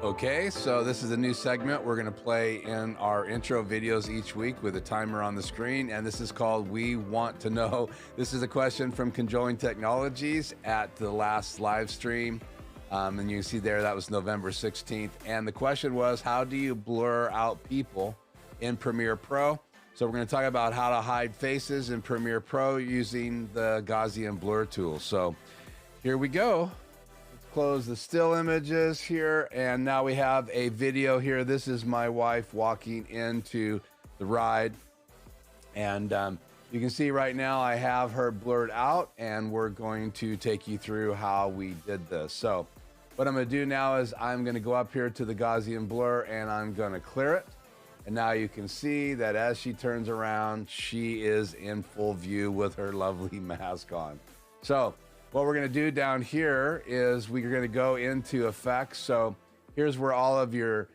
Okay, so this is a new segment we're going to play in our intro videos each week with a timer on the screen, and this is called We Want to Know. This is a question from Conjoling Technologies at the last live stream, and you can see there that was November 16th, and the question was, how do you blur out people in Premiere Pro? So we're going to talk about how to hide faces in Premiere Pro using the Gaussian blur tool. So here we go. Close the still images here, and now we have a video here. This is my wife walking into the ride, and you can see right now I have her blurred out, and we're going to take you through how we did this. So what I'm going to do now is I'm going to go up here to the Gaussian blur, and I'm going to clear it. And now you can see that as she turns around, she is in full view with her lovely mask on. So what we're going to do down here is we're going to go into effects. So here's where all of your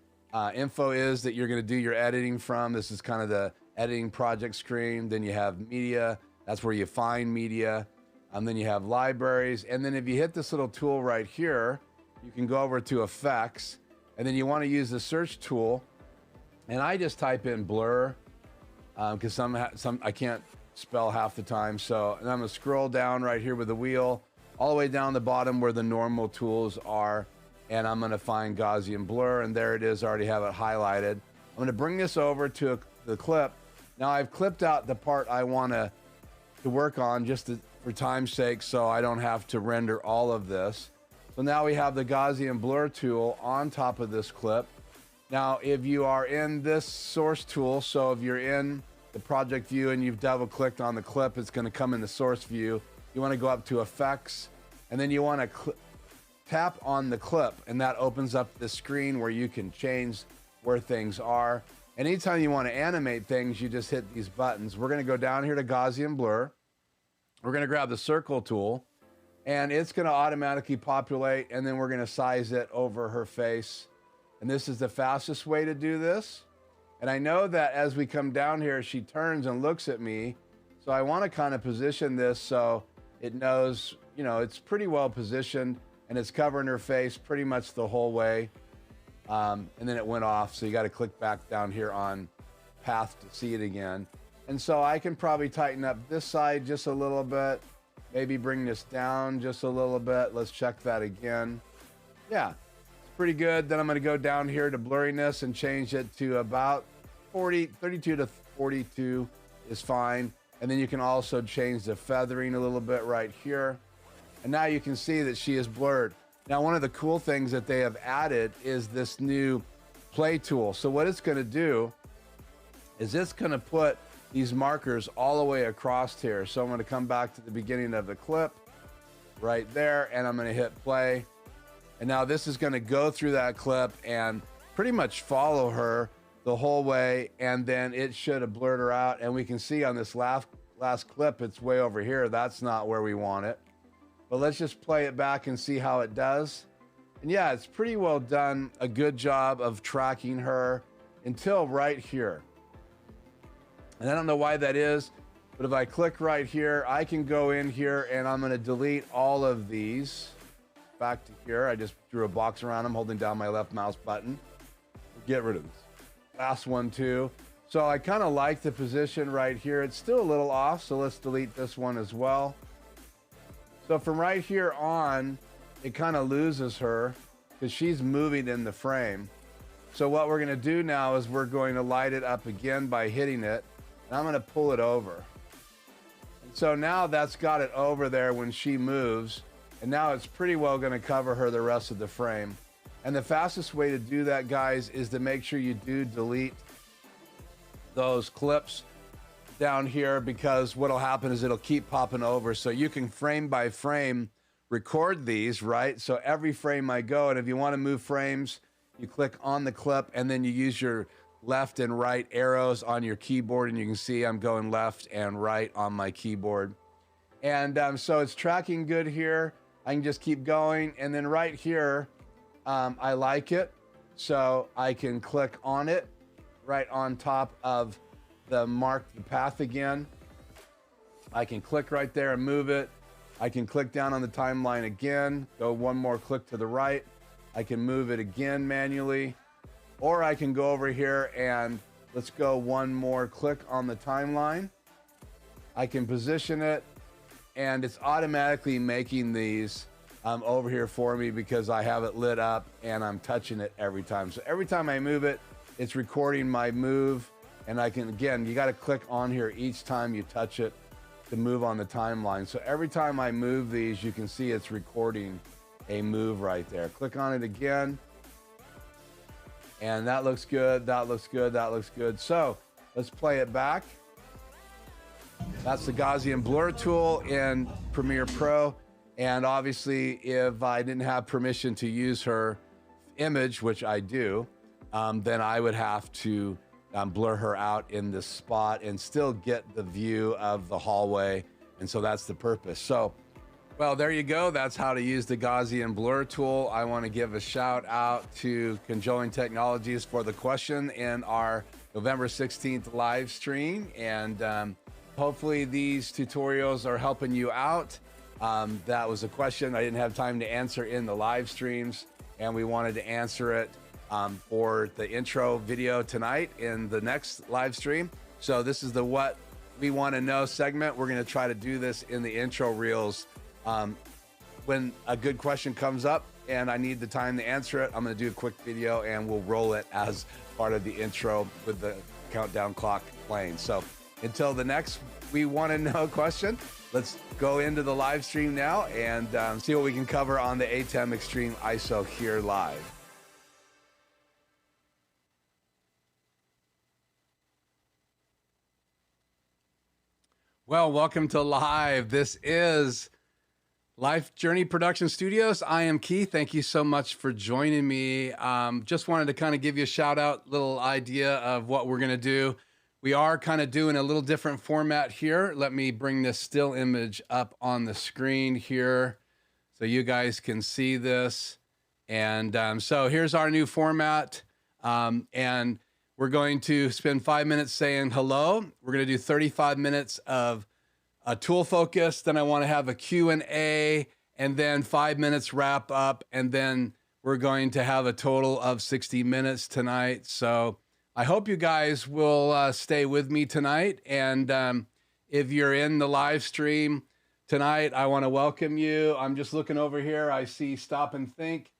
info is that you're going to do your editing from. This is kind of the editing project screen. Then you have media. That's where you find media. Then you have libraries. And then if you hit this little tool right here, you can go over to effects. And then you want to use the search tool. And I just type in blur because some I can't spell half the time. So, and I'm going to scroll down right here with the wheel all the way down the bottom where the normal tools are, and I'm going to find Gaussian blur, and there it is. I already have it highlighted. I'm going to bring this over to the clip. Now I've clipped out the part I want to work on just for time's sake, so I don't have to render all of this. So now we have the Gaussian blur tool on top of this clip. Now if you are in this source tool, so if you're in the project view and you've double clicked on the clip, it's going to come in the source view. You want to go up to effects, and then you want to tap on the clip, and that opens up the screen where you can change where things are. Anytime you want to animate things, you just hit these buttons. We're going to go down here to Gaussian blur. We're going to grab the circle tool, and it's going to automatically populate, and then we're going to size it over her face. And this is the fastest way to do this. And I know that as we come down here, she turns and looks at me. So I want to kind of position this so it knows, you know, it's pretty well positioned, and it's covering her face pretty much the whole way. And then it went off. So you got to click back down here on path to see it again. And so I can probably tighten up this side just a little bit, maybe bring this down just a little bit. Let's check that again. Yeah, it's pretty good. Then I'm going to go down here to blurriness and change it to about 32 to 42 is fine. And then you can also change the feathering a little bit right here. And now you can see that she is blurred. Now, one of the cool things that they have added is this new play tool. So what it's going to do is it's going to put these markers all the way across here. So I'm going to come back to the beginning of the clip right there, and I'm going to hit play. And now this is going to go through that clip and pretty much follow her the whole way, and then it should have blurred her out. And we can see on this last clip, it's way over here. That's not where we want it. But let's just play it back and see how it does. And yeah, it's pretty well done. A good job of tracking her until right here. And I don't know why that is, but if I click right here, I can go in here and I'm going to delete all of these. Back to here. I just drew a box around them, holding down my left mouse button. Get rid of this. Last one too. So I kind of like the position right here. It's still a little off, so let's delete this one as well. So from right here on, it kind of loses her because she's moving in the frame. So what we're going to do now is we're going to light it up again by hitting it, and I'm going to pull it over. And so now that's got it over there when she moves, and now it's pretty well going to cover her the rest of the frame. And the fastest way to do that, guys, is to make sure you do delete those clips down here, because what'll happen is it'll keep popping over. So you can frame by frame record these, right? So every frame I go, and if you want to move frames, you click on the clip and then you use your left and right arrows on your keyboard, and you can see I'm going left and right on my keyboard. And so it's tracking good here. I can just keep going, and then right here, I like it, so I can click on it right on top of the mark the path again. I can click right there and move it. I can click down on the timeline again, go one more click to the right, I can move it again manually, or I can go over here and let's go one more click on the timeline. I can position it, and it's automatically making these over here for me because I have it lit up and I'm touching it every time. So every time I move it, it's recording my move, and I can, again, you got to click on here each time you touch it to move on the timeline. So every time I move these, you can see it's recording a move right there. Click on it again, and that looks good, that looks good, that looks good. So let's play it back. That's the Gaussian blur tool in Premiere Pro. And obviously, if I didn't have permission to use her image, which I do, then I would have to blur her out in this spot and still get the view of the hallway. And so that's the purpose. So, well, there you go. That's how to use the Gaussian blur tool. I want to give a shout out to Conjoined Technologies for the question in our November 16th live stream. And hopefully these tutorials are helping you out. That was a question I didn't have time to answer in the live streams, and we wanted to answer it for the intro video tonight in the next live stream. So this is the What We Want to Know segment. We're going to try to do this in the intro reels. When a good question comes up and I need the time to answer it, I'm going to do a quick video and we'll roll it as part of the intro with the countdown clock playing. So until the next We Want to Know question, let's go into the live stream now and see what we can cover on the ATEM Extreme ISO here live. Well, welcome to live. This is Life Journey Production Studios. I am Keith. Thank you so much for joining me. Just wanted to kind of give you a shout out, little idea of what we're going to do. We are kind of doing a little different format here. Let me bring this still image up on the screen here so you guys can see this. And so here's our new format. And we're going to spend 5 minutes saying hello. We're going to do 35 minutes of a tool focus. Then I want to have a Q&A, and then 5 minutes wrap up. And then we're going to have a total of 60 minutes tonight. So I hope you guys will stay with me tonight. And if you're in the live stream tonight, I want to welcome you. I'm just looking over here. I see Stop and Think,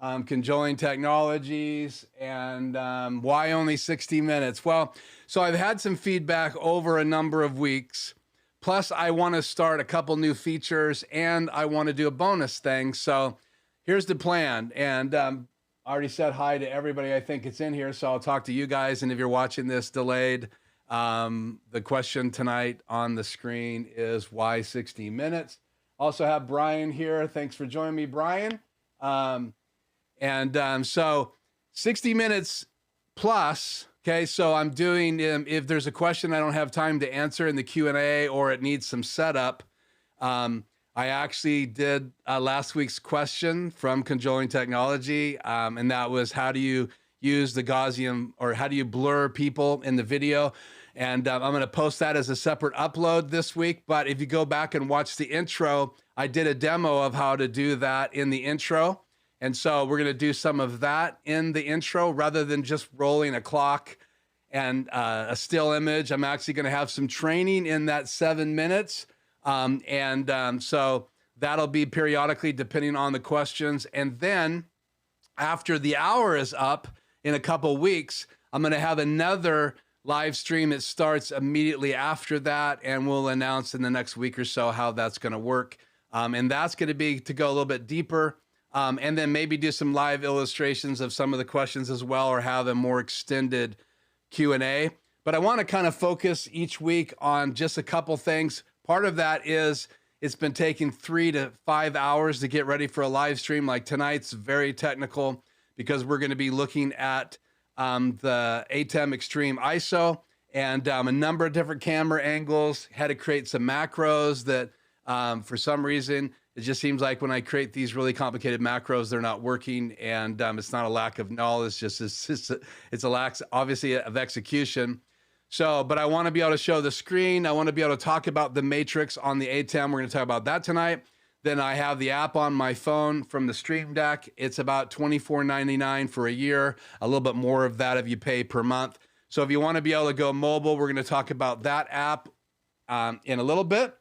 Conjoined Technologies, and why only 60 minutes? Well, so I've had some feedback over a number of weeks. Plus, I want to start a couple new features, and I want to do a bonus thing. So here's the plan. And I already said hi to everybody I think it's in here, so I'll talk to you guys. And if you're watching this delayed, the question tonight on the screen is why 60 minutes? Also have Brian here. Thanks for joining me, Brian. So 60 minutes plus, okay? So I'm doing, if there's a question I don't have time to answer in the Q&A or it needs some setup, I actually did last week's question from Conjoined Technology, and that was how do you use the Gaussian, or how do you blur people in the video? And I'm going to post that as a separate upload this week. But if you go back and watch the intro, I did a demo of how to do that in the intro. And so we're going to do some of that in the intro rather than just rolling a clock and a still image. I'm actually going to have some training in that 7 minutes. So that'll be periodically depending on the questions. And then after the hour is up in a couple weeks, I'm going to have another live stream. It starts immediately after that, and we'll announce in the next week or so how that's going to work. And that's going to be to go a little bit deeper. And then maybe do some live illustrations of some of the questions as well, or have a more extended Q&A. But I want to kind of focus each week on just a couple things. Part of that is it's been taking 3 to 5 hours to get ready for a live stream like tonight's. Very technical because we're going to be looking at the ATEM Extreme ISO and a number of different camera angles. Had to create some macros that for some reason, it just seems like when I create these really complicated macros, they're not working, and it's not a lack of knowledge, it's a lack, obviously, of execution. So, but I want to be able to show the screen. I want to be able to talk about the matrix on the ATEM. We're going to talk about that tonight. Then I have the app on my phone from the Stream Deck. It's about $24.99 for a year, a little bit more of that if you pay per month. So if you want to be able to go mobile, we're going to talk about that app in a little bit.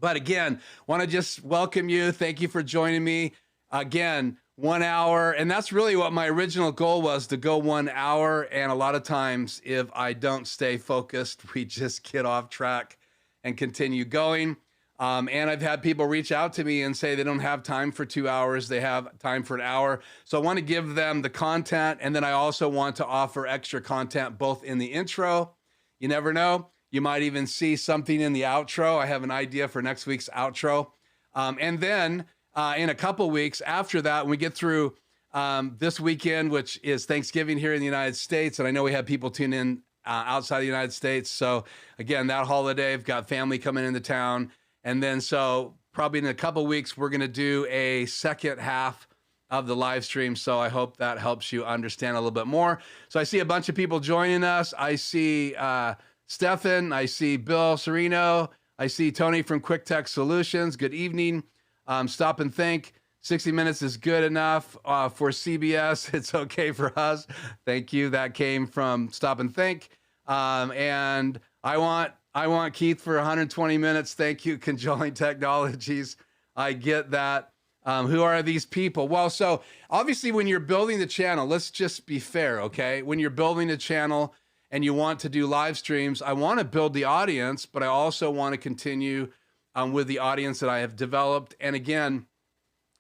But again, want to just welcome you. Thank you for joining me. Again, 1 hour. And that's really what my original goal was, to go 1 hour. And a lot of times, if I don't stay focused, we just get off track and continue going. And I've had people reach out to me and say they don't have time for 2 hours. They have time for an hour. So I want to give them the content. And then I also want to offer extra content, both in the intro. You never know. You might even see something in the outro. I have an idea for next week's outro. And then in a couple weeks after that, when we get through this weekend, which is Thanksgiving here in the United States, and I know we have people tune in outside the United States. So again, that holiday, I've got family coming into town. And then so probably in a couple weeks, we're going to do a second half of the live stream. So I hope that helps you understand a little bit more. So I see a bunch of people joining us. I see Stefan, I see Bill Sereno, I see Tony from Quick Tech Solutions. Good evening. Stop and think. 60 minutes is good enough for CBS. It's okay for us. Thank you. That came from Stop and Think. And I want Keith for 120 minutes. Thank you, Conjoining Technologies. I get that. Who are these people? Well, so obviously when you're building the channel, let's just be fair, okay? When you're building a channel and you want to do live streams, I want to build the audience, but I also want to continue with the audience that I have developed. And again,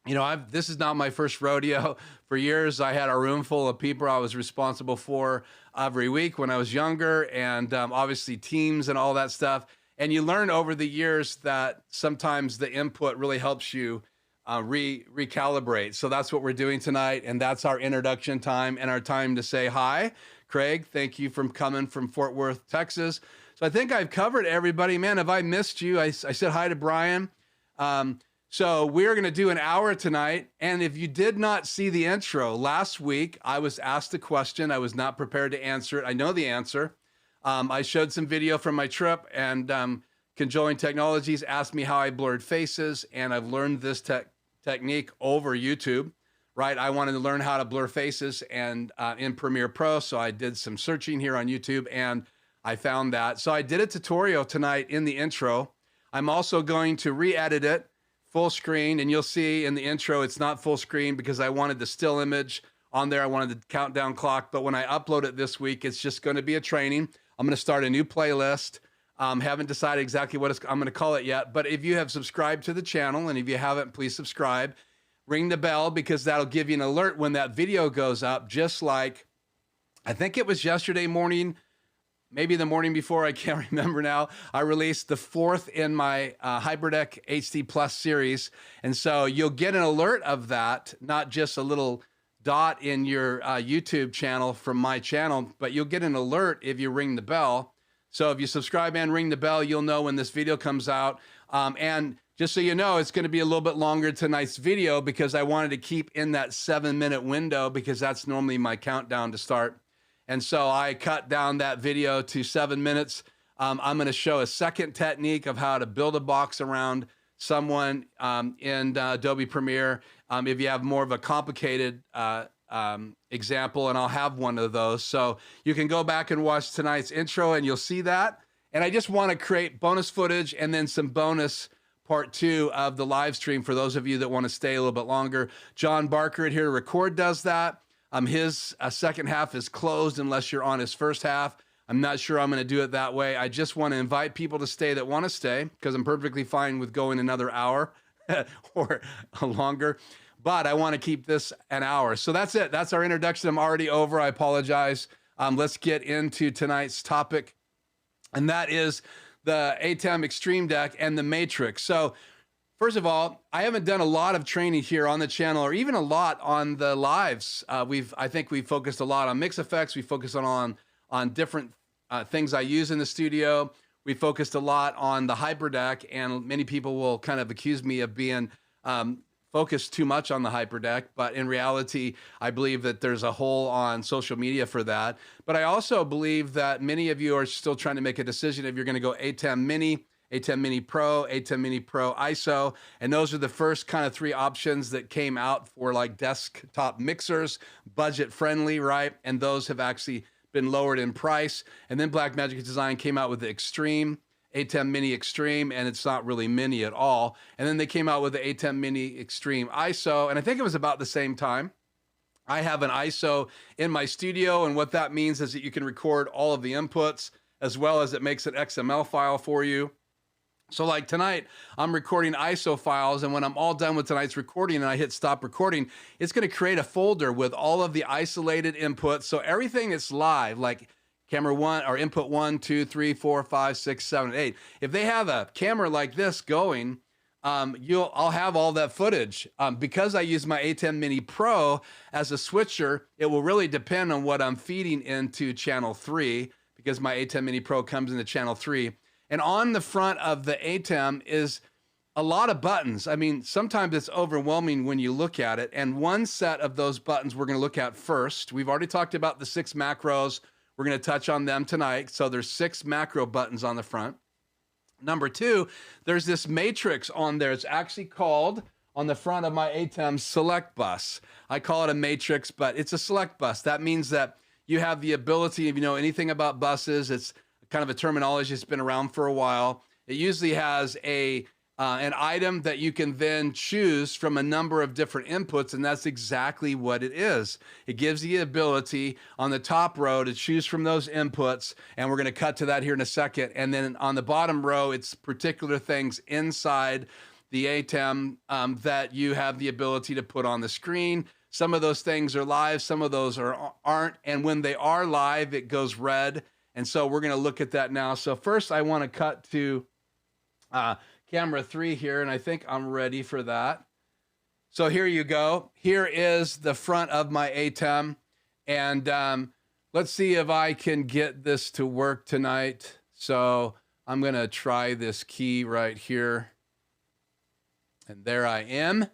you know, this is not my first rodeo. For years, I had a room full of people I was responsible for every week when I was younger, and obviously teams and all that stuff. And you learn over the years that sometimes the input really helps you recalibrate. So that's what we're doing tonight, and that's our introduction time and our time to say hi. Craig, thank you for coming from Fort Worth, Texas. So I think I've covered everybody. Man, have I missed you? I said hi to Brian. So we're going to do an hour tonight. And if you did not see the intro, last week I was asked a question. I was not prepared to answer it. I know the answer. I showed some video from my trip, and Conjoining Technologies asked me how I blurred faces. And I've learned this technique over YouTube, right? I wanted to learn how to blur faces and in Premiere Pro. So I did some searching here on YouTube and I found that. So I did a tutorial tonight in the intro. I'm also going to re-edit it full screen, and you'll see in the intro it's not full screen because I wanted the still image on there. I wanted the countdown clock, but when I upload it this week, it's just going to be a training. I'm going to start a new playlist. Haven't decided exactly what I'm going to call it yet, but if you have subscribed to the channel, and if you haven't, please subscribe. Ring the bell, because that'll give you an alert when that video goes up, just like I think it was yesterday morning, maybe the morning before, I can't remember now. I released the 4th in my HyperDeck HD Plus series. And so you'll get an alert of that, not just a little dot in your YouTube channel from my channel, but you'll get an alert if you ring the bell. So if you subscribe and ring the bell, you'll know when this video comes out. And just so you know, it's going to be a little bit longer tonight's video because I wanted to keep in that 7-minute window, because that's normally my countdown to start. And so I cut down that video to 7 minutes. I'm going to show a second technique of how to build a box around someone in Adobe Premiere. If you have more of a complicated example, and I'll have one of those. So you can go back and watch tonight's intro and you'll see that. And I just want to create bonus footage and then some bonus part 2 of the live stream for those of you that want to stay a little bit longer. John Barker at Here to Record does that. His second half is closed unless you're on his first half. I'm not sure I'm going to do it that way. I just want to invite people to stay that want to stay, because I'm perfectly fine with going another hour or longer. But I want to keep this an hour. So that's it. That's our introduction. I'm already over. I apologize. Let's get into tonight's topic. And that is the ATEM Extreme Deck and the Matrix. So first of all, I haven't done a lot of training here on the channel, or even a lot on the lives. I think we've focused a lot on mix effects. We focused on different things I use in the studio. We focused a lot on the HyperDeck, and many people will kind of accuse me of being focused too much on the HyperDeck, but in reality, I believe that there's a hole on social media for that. But I also believe that many of you are still trying to make a decision if you're going to go ATEM Mini, ATEM Mini Pro, ATEM Mini Pro ISO, and those are the first kind of 3 options that came out for like desktop mixers, budget friendly, right? And those have actually been lowered in price. And then Blackmagic Design came out with the Extreme, ATEM Mini Extreme, and it's not really mini at all. And then they came out with the ATEM Mini Extreme ISO, and I think it was about the same time. I have an ISO in my studio, and what that means is that you can record all of the inputs, as well as it makes an XML file for you. So like tonight, I'm recording ISO files, and when I'm all done with tonight's recording and I hit stop recording, it's gonna create a folder with all of the isolated inputs. So everything that's live, like camera 1 or input 1, 2, 3, 4, 5, 6, 7, 8. If they have a camera like this going, I'll have all that footage. Because I use my ATEM Mini Pro as a switcher, it will really depend on what I'm feeding into channel 3, because my ATEM Mini Pro comes into channel 3. And on the front of the ATEM is a lot of buttons. I mean, sometimes it's overwhelming when you look at it. And one set of those buttons we're gonna look at first. We've already talked about the 6 macros. We're gonna touch on them tonight. So there's 6 macro buttons on the front. Number 2, there's this matrix on there. It's actually called, on the front of my ATEM, Select Bus. I call it a matrix, but it's a select bus. That means that you have the ability, if you know anything about buses, it's kind of a terminology that's been around for a while. It usually has an item that you can then choose from a number of different inputs, and that's exactly what it is. It gives you the ability on the top row to choose from those inputs, and we're going to cut to that here in a second. And then on the bottom row, it's particular things inside the ATEM that you have the ability to put on the screen. Some of those things are live, some of those aren't, and when they are live, it goes red. And so we're going to look at that now. So first, I want to cut to camera 3 here, and I think I'm ready for that. So here you go. Here is the front of my ATEM, and let's see if I can get this to work tonight. So I'm going to try this key right here, and there I am.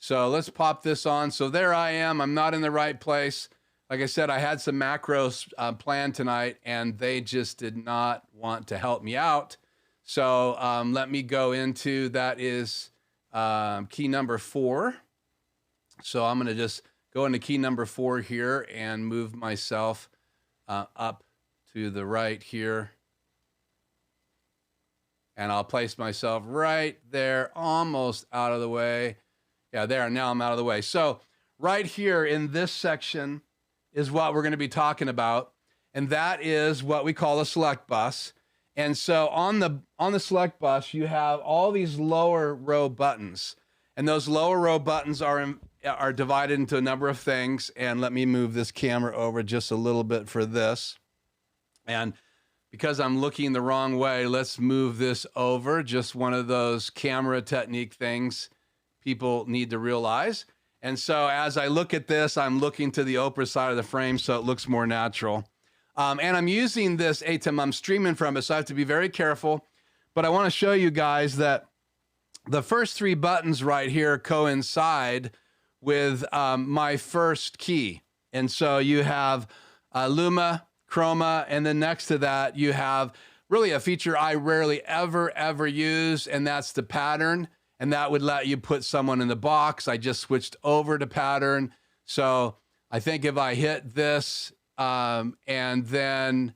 So let's pop this on. So there I am. I'm not in the right place. Like I said, I had some macros planned tonight, and they just did not want to help me out. So let me go into, that is key number 4. So I'm going to just go into key number 4 here and move myself up to the right here. And I'll place myself right there, almost out of the way. Yeah, there, now I'm out of the way. So right here in this section is what we're going to be talking about, and that is what we call a select bus. And so on the select bus, you have all these lower row buttons, and those lower row buttons are divided into a number of things. And let me move this camera over just a little bit for this. And because I'm looking the wrong way, let's move this over. Just one of those camera technique things people need to realize. And so as I look at this, I'm looking to the upper side of the frame so it looks more natural. And I'm using this ATEM, I'm streaming from it, so I have to be very careful. But I want to show you guys that the first 3 buttons right here coincide with my first key. And so you have Luma, Chroma, and then next to that you have really a feature I rarely ever use, and that's the pattern. And that would let you put someone in the box. I just switched over to pattern. So I think if I hit this and then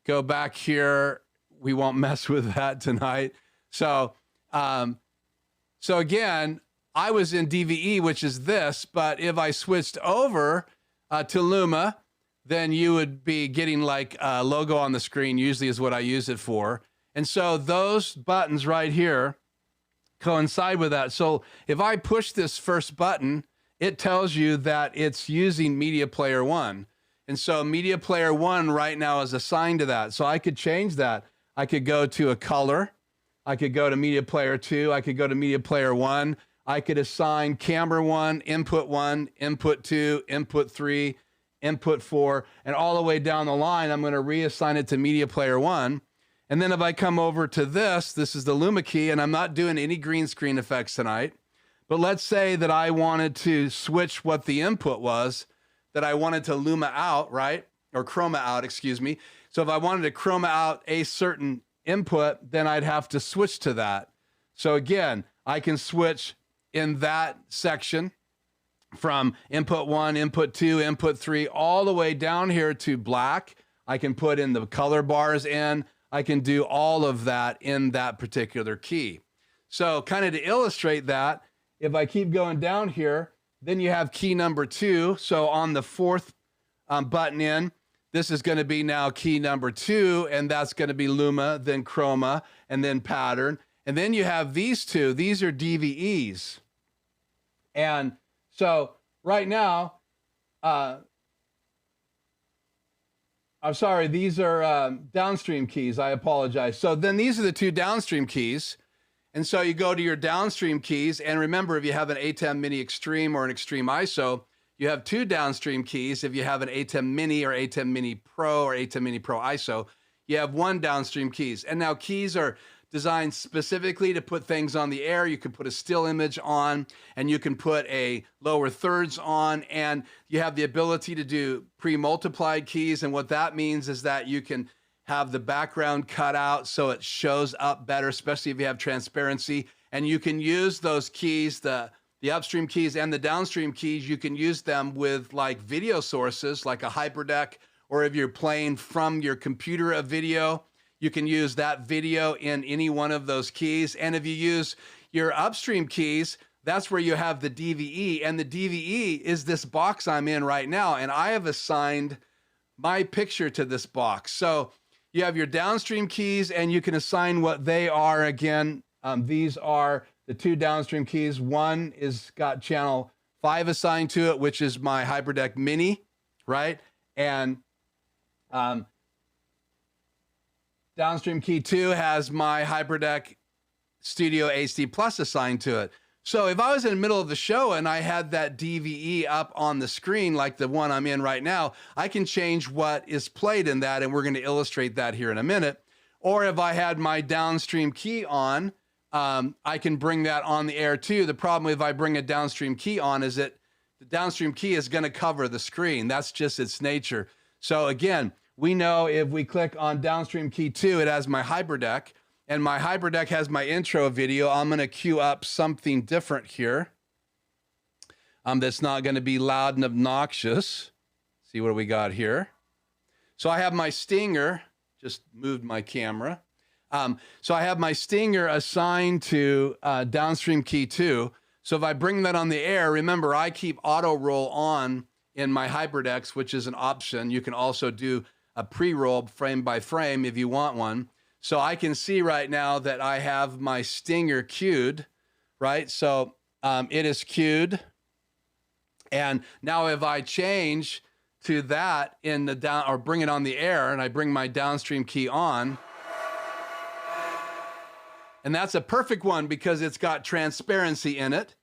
go back here, we won't mess with that tonight. So, so again, I was in DVE, which is this, but if I switched over to Luma, then you would be getting like a logo on the screen, usually is what I use it for. And so those buttons right here coincide with that. So if I push this first button, it tells you that it's using Media Player 1. And so Media Player 1 right now is assigned to that. So I could change that. I could go to a color. I could go to Media Player 2. I could go to Media Player 1. I could assign camera 1, input 2, input 3, input 4, and all the way down the line, I'm going to reassign it to Media Player 1. And then if I come over to this is the Luma key, and I'm not doing any green screen effects tonight, but let's say that I wanted to switch what the input was, that I wanted to Luma out, right? Or Chroma out, excuse me. So if I wanted to Chroma out a certain input, then I'd have to switch to that. So again, I can switch in that section from input 1, input 2, input 3, all the way down here to black. I can put in the color bars in. I can do all of that in that particular key. So kind of to illustrate that, if I keep going down here, then you have key number 2. So on the fourth button in, this is going to be now key number 2, and that's going to be Luma, then Chroma, and then Pattern. And then you have these two. These are DVEs. And so right now, I'm sorry, these are downstream keys. I apologize. So then these are the two downstream keys. And so you go to your downstream keys. And remember, if you have an ATEM Mini Extreme or an Extreme ISO, you have two downstream keys. If you have an ATEM Mini or ATEM Mini Pro or ATEM Mini Pro ISO, you have one downstream keys. And now keys are designed specifically to put things on the air. You can put a still image on, and you can put a lower thirds on, and you have the ability to do pre-multiplied keys. And what that means is that you can have the background cut out so it shows up better, especially if you have transparency. And you can use those keys, the upstream keys and the downstream keys, you can use them with like video sources, like a hyperdeck, or if you're playing from your computer a video, you can use that video in any one of those keys. And if you use your upstream keys, that's where you have the DVE. And the DVE is this box I'm in right now. And I have assigned my picture to this box. So you have your downstream keys, and you can assign what they are. Again, these are the two downstream keys. One is got channel 5 assigned to it, which is my HyperDeck Mini, right? And downstream key 2 has my HyperDeck Studio HD Plus assigned to it. So if I was in the middle of the show and I had that DVE up on the screen, like the one I'm in right now, I can change what is played in that, and we're going to illustrate that here in a minute. Or if I had my downstream key on, I can bring that on the air too. The problem if I bring a downstream key on is that the downstream key is going to cover the screen. That's just its nature. So again, we know if we click on downstream key 2, it has my HyperDeck, and my HyperDeck has my intro video. I'm going to queue up something different here that's not going to be loud and obnoxious. See what we got here. So I have my stinger, just moved my camera. So I have my stinger assigned to downstream key 2. So if I bring that on the air, remember I keep auto roll on in my HyperDecks, which is an option. You can also do a pre-roll frame by frame if you want one. So I can see right now that I have my stinger queued, right? So it is queued. And now if I change to that in the down, or bring it on the air, and I bring my downstream key on, and that's a perfect one because it's got transparency in it,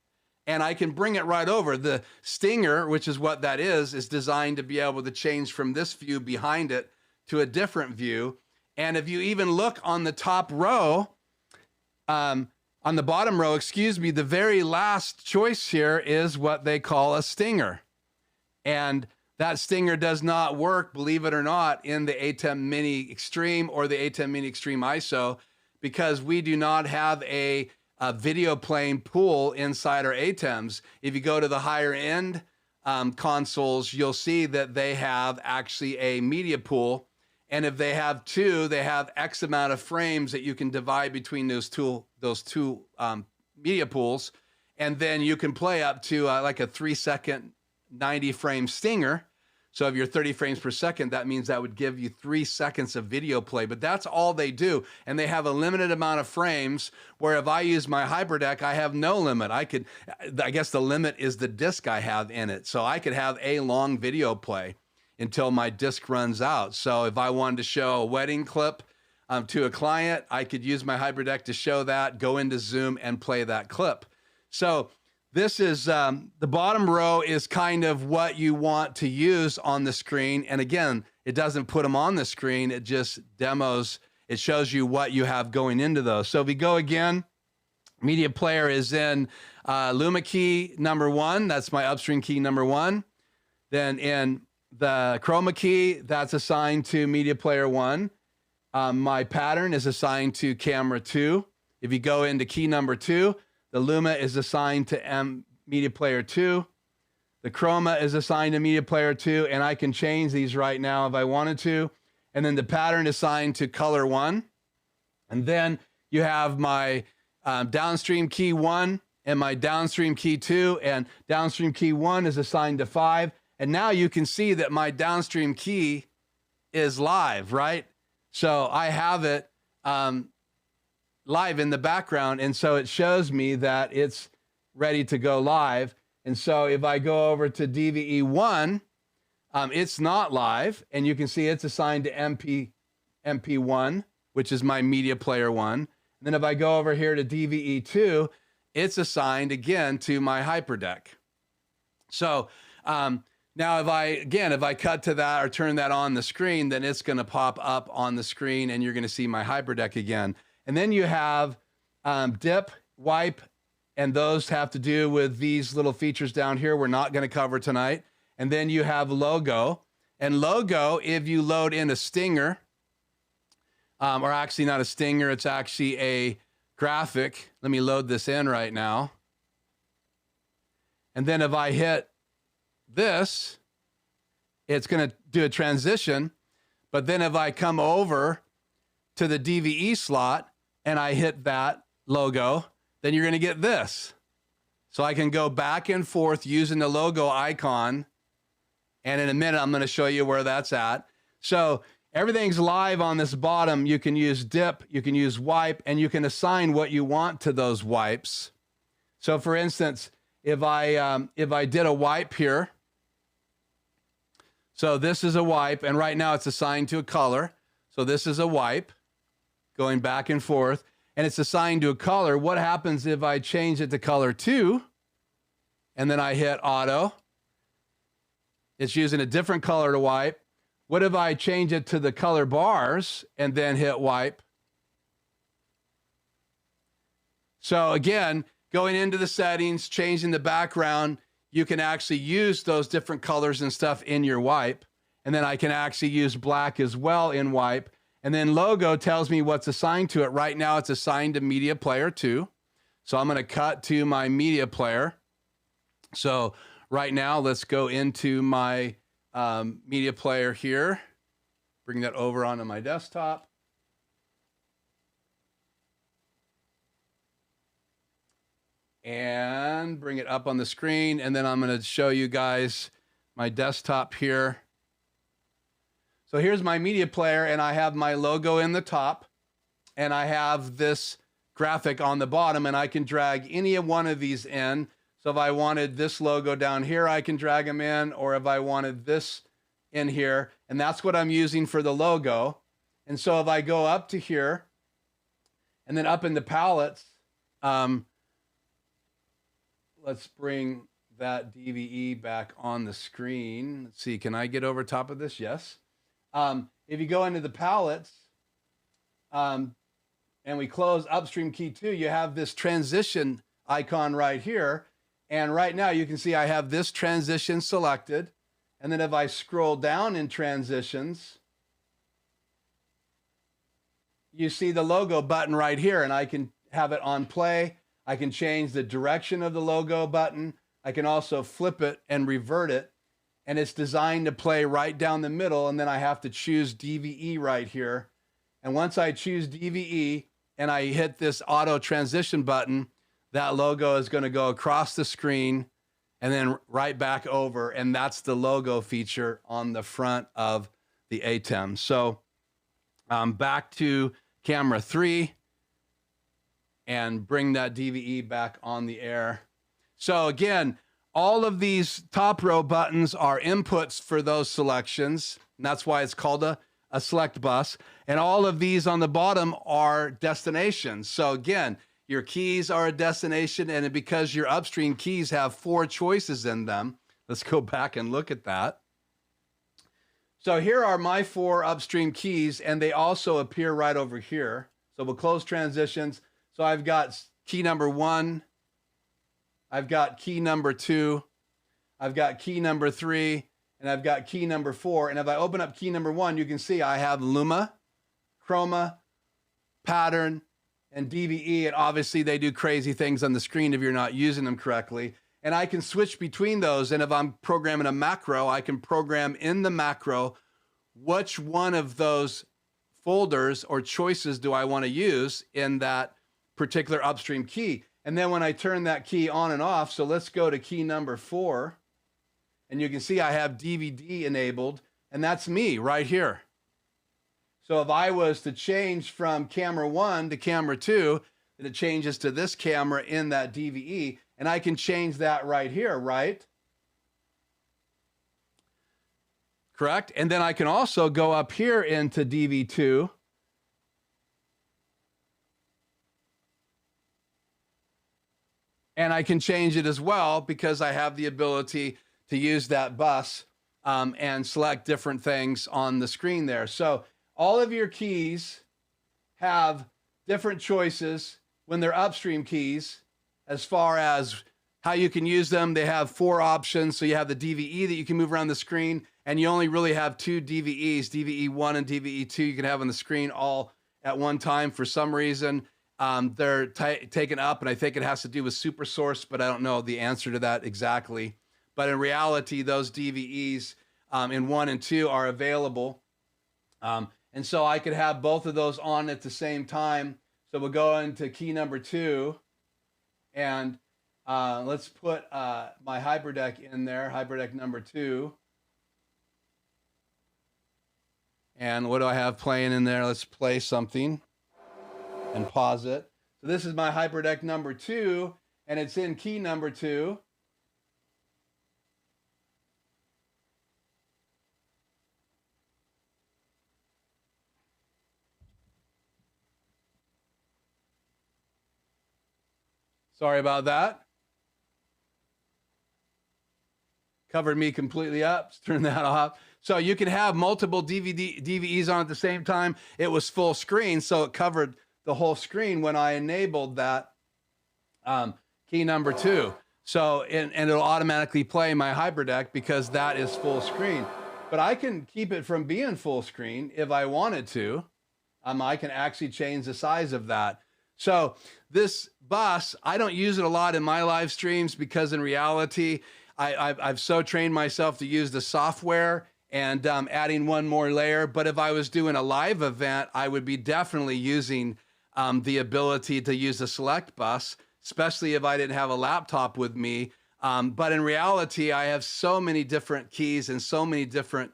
and I can bring it right over. The stinger, which is what that is designed to be able to change from this view behind it to a different view. And if you even look on the top row, on the bottom row, excuse me, the very last choice here is what they call a stinger. And that stinger does not work, believe it or not, in the ATEM Mini Extreme or the ATEM Mini Extreme ISO, because we do not have a video playing pool inside our ATEMs. If you go to the higher end consoles, you'll see that they have actually a media pool. And if they have two, they have X amount of frames that you can divide between those two media pools. And then you can play up to like a 3-second, 90 frame stinger. So if you're 30 frames per second, that means that would give you 3 seconds of video play, but that's all they do. And they have a limited amount of frames, where if I use my HyperDeck, I have no limit. I guess the limit is the disc I have in it. So I could have a long video play until my disc runs out. So if I wanted to show a wedding clip to a client, I could use my HyperDeck to show that, go into Zoom and play that clip. So this is, the bottom row is kind of what you want to use on the screen. And again, it doesn't put them on the screen. It just demos, it shows you what you have going into those. So if we go again, media player is in Luma key number 1. That's my upstream key number 1. Then in the Chroma key, that's assigned to media player 1. my pattern is assigned to camera 2. If you go into key number 2, the Luma is assigned to media player 2. The chroma is assigned to media player 2, and I can change these right now if I wanted to. And then the pattern is assigned to color 1. And then you have my downstream key 1 and my downstream key 2, and downstream key 1 is assigned to 5. And now you can see that my downstream key is live, right? So I have it live in the background, and so it shows me that it's ready to go live. And so if I go over to DVE1, it's not live, and you can see it's assigned to MP1, which is my media player 1. And then if I go over here to DVE2, it's assigned again to my hyperdeck. So now if I cut to that or turn that on the screen, then it's going to pop up on the screen, and you're going to see my hyperdeck again. And then you have dip, wipe, and those have to do with these little features down here we're not going to cover tonight. And then you have logo. And logo, if you load in a stinger, or actually not a stinger, it's actually a graphic. Let me load this in right now. And then if I hit this, it's going to do a transition. But then if I come over to the DVE slot and I hit that logo, then you're going to get this. So I can go back and forth using the logo icon. And in a minute, I'm going to show you where that's at. So everything's live on this bottom. You can use dip, you can use wipe, and you can assign what you want to those wipes. So for instance, if I did a wipe here, so this is a wipe, and right now it's assigned to a color. So this is a wipe going back and forth, and it's assigned to a color. What happens if I change it to color 2, and then I hit auto? It's using a different color to wipe. What if I change it to the color bars and then hit wipe? So again, going into the settings, changing the background, you can actually use those different colors and stuff in your wipe. And then I can actually use black as well in wipe. And then logo tells me what's assigned to it. Right now it's assigned to media player 2. So I'm going to cut to my media player. So right now let's go into my media player here. Bring that over onto my desktop. And bring it up on the screen. And then I'm going to show you guys my desktop here. So here's my media player, and I have my logo in the top, and I have this graphic on the bottom, and I can drag any one of these in. So if I wanted this logo down here, I can drag them in, or if I wanted this in here, and that's what I'm using for the logo. And so if I go up to here, and then up in the palettes, let's bring that DVE back on the screen. Let's see, can I get over top of this? Yes. If you go into the palettes, and we close upstream key 2, you have this transition icon right here. And right now you can see I have this transition selected. And then if I scroll down in transitions, you see the logo button right here, and I can have it on play. I can change the direction of the logo button. I can also flip it and revert it. And it's designed to play right down the middle. And then I have to choose DVE right here. And once I choose DVE and I hit this auto transition button, that logo is going to go across the screen and then right back over. And that's the logo feature on the front of the ATEM. So back to camera 3 and bring that DVE back on the air. So again, all of these top row buttons are inputs for those selections. And that's why it's called a select bus. And all of these on the bottom are destinations. So again, your keys are a destination, and because your upstream keys have 4 choices in them, let's go back and look at that. So here are my 4 upstream keys, and they also appear right over here. So we'll close transitions. So I've got key number 1, I've got key number 2, I've got key number 3, and I've got key number 4. And if I open up key number 1, you can see I have Luma, chroma, pattern, and DVE, and obviously they do crazy things on the screen if you're not using them correctly. And I can switch between those, and if I'm programming a macro, I can program in the macro which one of those folders or choices do I want to use in that particular upstream key. And then when I turn that key on and off, so let's go to key number 4, and you can see I have DVD enabled, and that's me right here. So if I was to change from camera 1 to camera 2, then it changes to this camera in that DVE, and I can change that right here, right? Correct? And then I can also go up here into DV2, and I can change it as well because I have the ability to use that bus and select different things on the screen there. So all of your keys have different choices when they're upstream keys as far as how you can use them. They have 4 options. So you have the DVE that you can move around the screen, and you only really have 2 DVEs, DVE1 and DVE2 you can have on the screen all at one time. For some reason, they're taken up, and I think it has to do with super source, but I don't know the answer to that exactly. But in reality, those DVEs in 1 and 2 are available. And so I could have both of those on at the same time. So we'll go into key number 2, and let's put my hyperdeck in there, hyperdeck number 2. And what do I have playing in there? Let's play something and pause it. So this is my hyperdeck number 2, and it's in key number 2. Sorry about that. Covered me completely up. Let's turn that off. So you can have multiple DVEs on at the same time. It was full screen, so it covered the whole screen when I enabled that key number 2. So, and it'll automatically play my hyperdeck because that is full screen. But I can keep it from being full screen if I wanted to. I can actually change the size of that. So this bus, I don't use it a lot in my live streams because in reality, I've so trained myself to use the software and adding one more layer. But if I was doing a live event, I would be definitely using the ability to use the select bus, especially if I didn't have a laptop with me. But in reality, I have so many different keys and so many different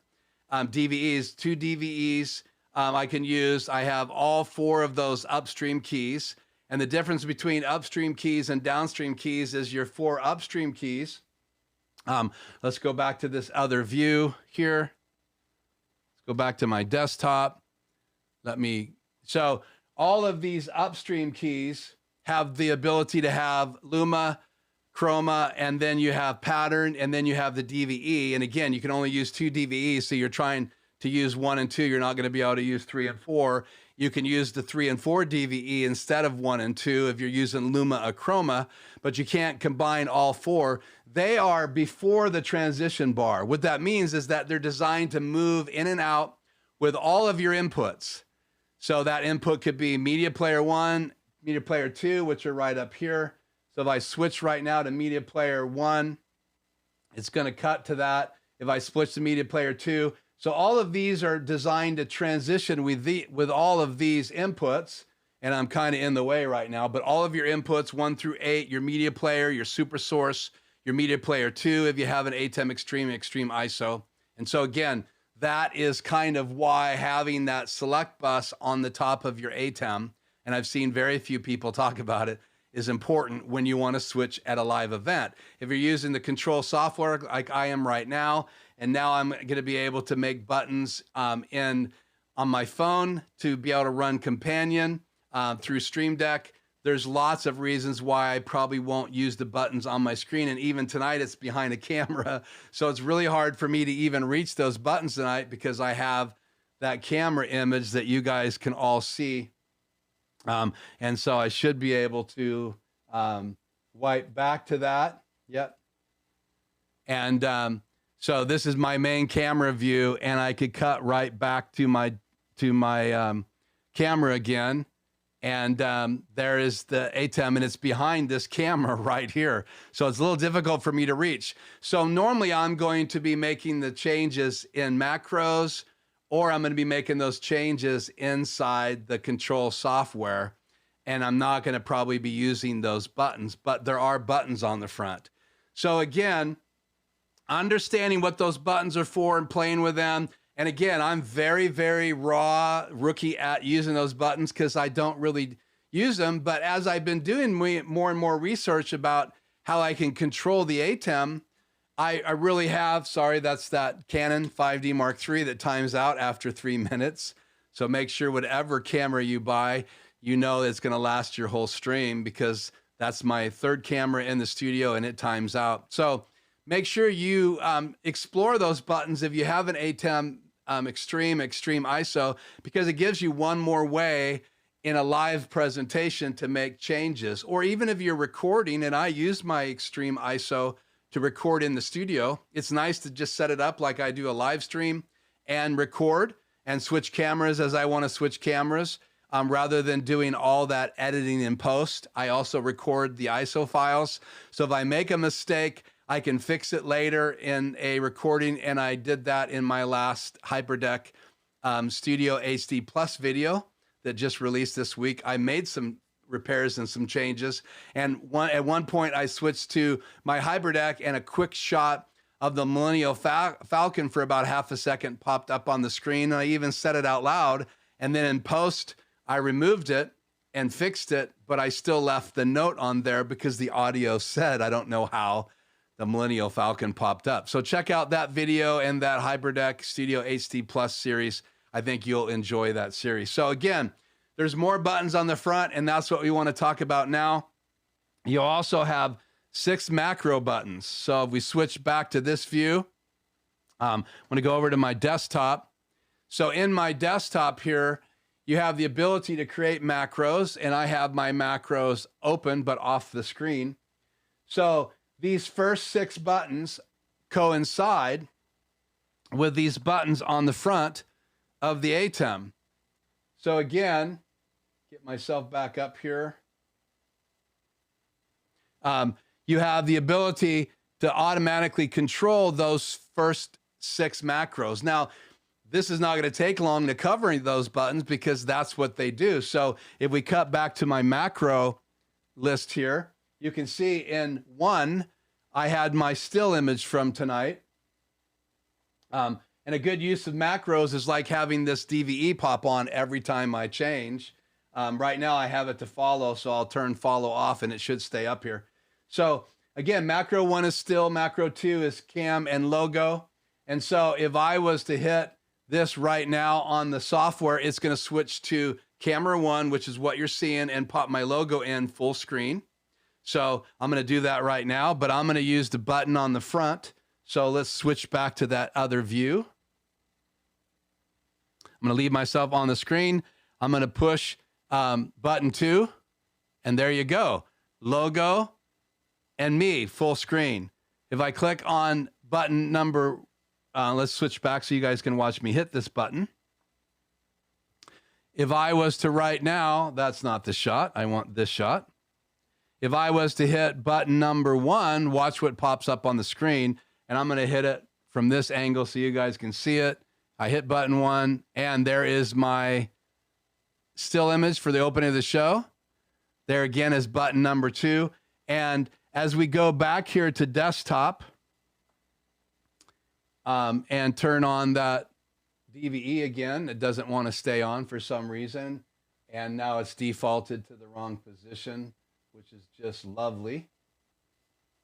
DVEs, 2 DVEs I can use. I have all 4 of those upstream keys. And the difference between upstream keys and downstream keys is your 4 upstream keys. Let's go back to this other view here. Let's go back to my desktop. So all of these upstream keys have the ability to have Luma, Chroma, and then you have pattern, and then you have the DVE. And again, you can only use 2 DVEs. So you're trying to use 1 and 2. You're not going to be able to use 3 and 4. You can use the 3 and 4 DVE instead of 1 and 2 if you're using Luma or Chroma, but you can't combine all 4. They are before the transition bar. What that means is that they're designed to move in and out with all of your inputs. So that input could be media player 1, media player 2, which are right up here. So if I switch right now to media player 1, it's going to cut to that. If I switch to media player 2, so all of these are designed to transition with all of these inputs, and I'm kind of in the way right now, but all of your inputs 1 through 8, your media player, your super source, your media player 2, if you have an ATEM Extreme ISO. And so again, that is kind of why having that select bus on the top of your ATEM, and I've seen very few people talk about it, is important when you want to switch at a live event. If you're using the control software like I am right now, and now I'm going to be able to make buttons on my phone to be able to run Companion through Stream Deck. There's lots of reasons why I probably won't use the buttons on my screen. And even tonight, it's behind a camera. So it's really hard for me to even reach those buttons tonight because I have that camera image that you guys can all see. And so I should be able to wipe back to that. Yep. And so this is my main camera view, and I could cut right back to my camera again. And there is the ATEM, and it's behind this camera right here. So it's a little difficult for me to reach. So normally I'm going to be making the changes in macros, or I'm going to be making those changes inside the control software. And I'm not going to probably be using those buttons, but there are buttons on the front. So again, understanding what those buttons are for and playing with them. And again, I'm very, very raw rookie at using those buttons because I don't really use them. But as I've been doing more and more research about how I can control the ATEM, I really have, sorry, that's that Canon 5D Mark III that times out after 3 minutes. So make sure whatever camera you buy, you know it's going to last your whole stream, because that's my third camera in the studio and it times out. So make sure you explore those buttons if you have an ATEM Extreme ISO, because it gives you one more way in a live presentation to make changes. Or even if you're recording, and I use my Extreme ISO to record in the studio, it's nice to just set it up like I do a live stream and record and switch cameras as I want to switch cameras, rather than doing all that editing in post. I also record the ISO files. So if I make a mistake, I can fix it later in a recording, and I did that in my last Hyperdeck Studio HD Plus video that just released this week. I made some repairs and some changes, and at one point I switched to my Hyperdeck, and a quick shot of the Millennial Falcon for about half a second popped up on the screen, and I even said it out loud, and then in post I removed it and fixed it, but I still left the note on there because the audio said, I don't know how the Millennial Falcon popped up. So check out that video and that Hyperdeck Studio HD Plus series. I think you'll enjoy that series. So again, there's more buttons on the front, and that's what we want to talk about now. You'll also have 6 macro buttons. So if we switch back to this view, I'm going to go over to my desktop. So in my desktop here, you have the ability to create macros, and I have my macros open but off the screen. So these first 6 buttons coincide with these buttons on the front of the ATEM. So again, get myself back up here. You have the ability to automatically control those first 6 macros. Now, this is not going to take long to cover those buttons because that's what they do. So if we cut back to my macro list here, you can see in 1, I had my still image from tonight. And a good use of macros is like having this DVE pop on every time I change. Right now I have it to follow, so I'll turn follow off and it should stay up here. So again, macro 1 is still, macro 2 is cam and logo. And so if I was to hit this right now on the software, it's going to switch to camera 1, which is what you're seeing, and pop my logo in full screen. So I'm going to do that right now, but I'm going to use the button on the front. So let's switch back to that other view. I'm going to leave myself on the screen. I'm going to push button 2, and there you go. Logo and me, full screen. If I click on button number, let's switch back so you guys can watch me hit this button. If I was to right now, that's not the shot. I want this shot. If I was to hit button number 1, watch what pops up on the screen, and I'm going to hit it from this angle so you guys can see it. I hit button 1, and there is my still image for the opening of the show. There again is button number 2. And as we go back here to desktop and turn on that DVE again, it doesn't want to stay on for some reason. And now it's defaulted to the wrong position, which is just lovely.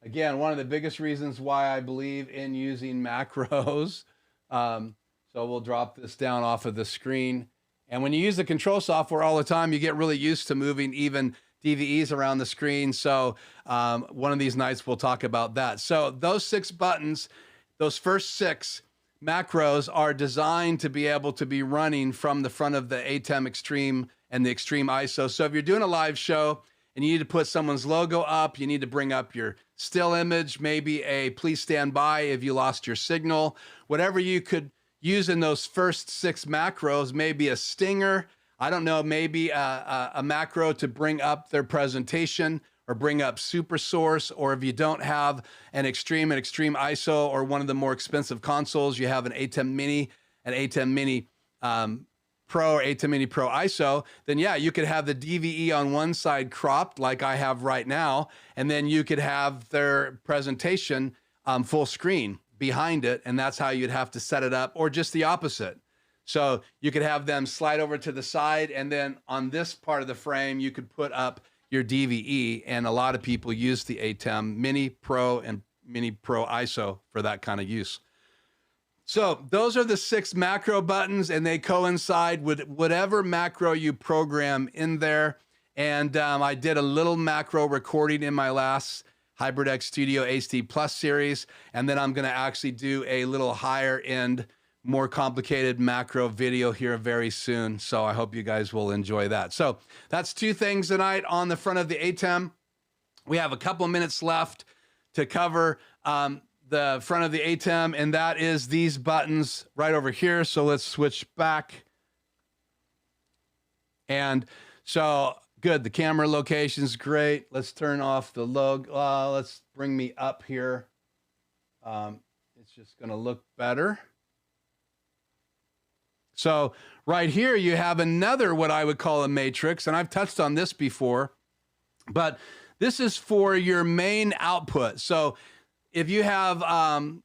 Again, one of the biggest reasons why I believe in using macros. So we'll drop this down off of the screen. And when you use the control software all the time, you get really used to moving even DVEs around the screen. So one of these nights we'll talk about that. So those 6 buttons, those first 6 macros are designed to be able to be running from the front of the ATEM Extreme and the Extreme ISO. So if you're doing a live show and you need to put someone's logo up, you need to bring up your still image, maybe a please stand by if you lost your signal, whatever you could use in those first 6 macros, maybe a stinger, I don't know, maybe a macro to bring up their presentation or bring up super source, or if you don't have an extreme ISO or one of the more expensive consoles, you have an ATEM Mini, an ATEM Mini Pro or ATEM Mini Pro ISO, then yeah, you could have the DVE on one side cropped like I have right now, and then you could have their presentation full screen behind it, and that's how you'd have to set it up, or just the opposite. So you could have them slide over to the side, and then on this part of the frame, you could put up your DVE, and a lot of people use the ATEM Mini Pro and Mini Pro ISO for that kind of use. So those are the 6 macro buttons, and they coincide with whatever macro you program in there. And I did a little macro recording in my last HybridX Studio HD Plus series, and then I'm going to actually do a little higher end, more complicated macro video here very soon. So I hope you guys will enjoy that. So that's 2 things tonight on the front of the ATEM. We have a couple minutes left to cover the front of the ATEM, and that is these buttons right over here. So let's switch back. And so good, the camera location's great. Let's turn off the logo. Let's bring me up here. It's just gonna look better. So right here, you have another, what I would call a matrix, and I've touched on this before, but this is for your main output. So if you have a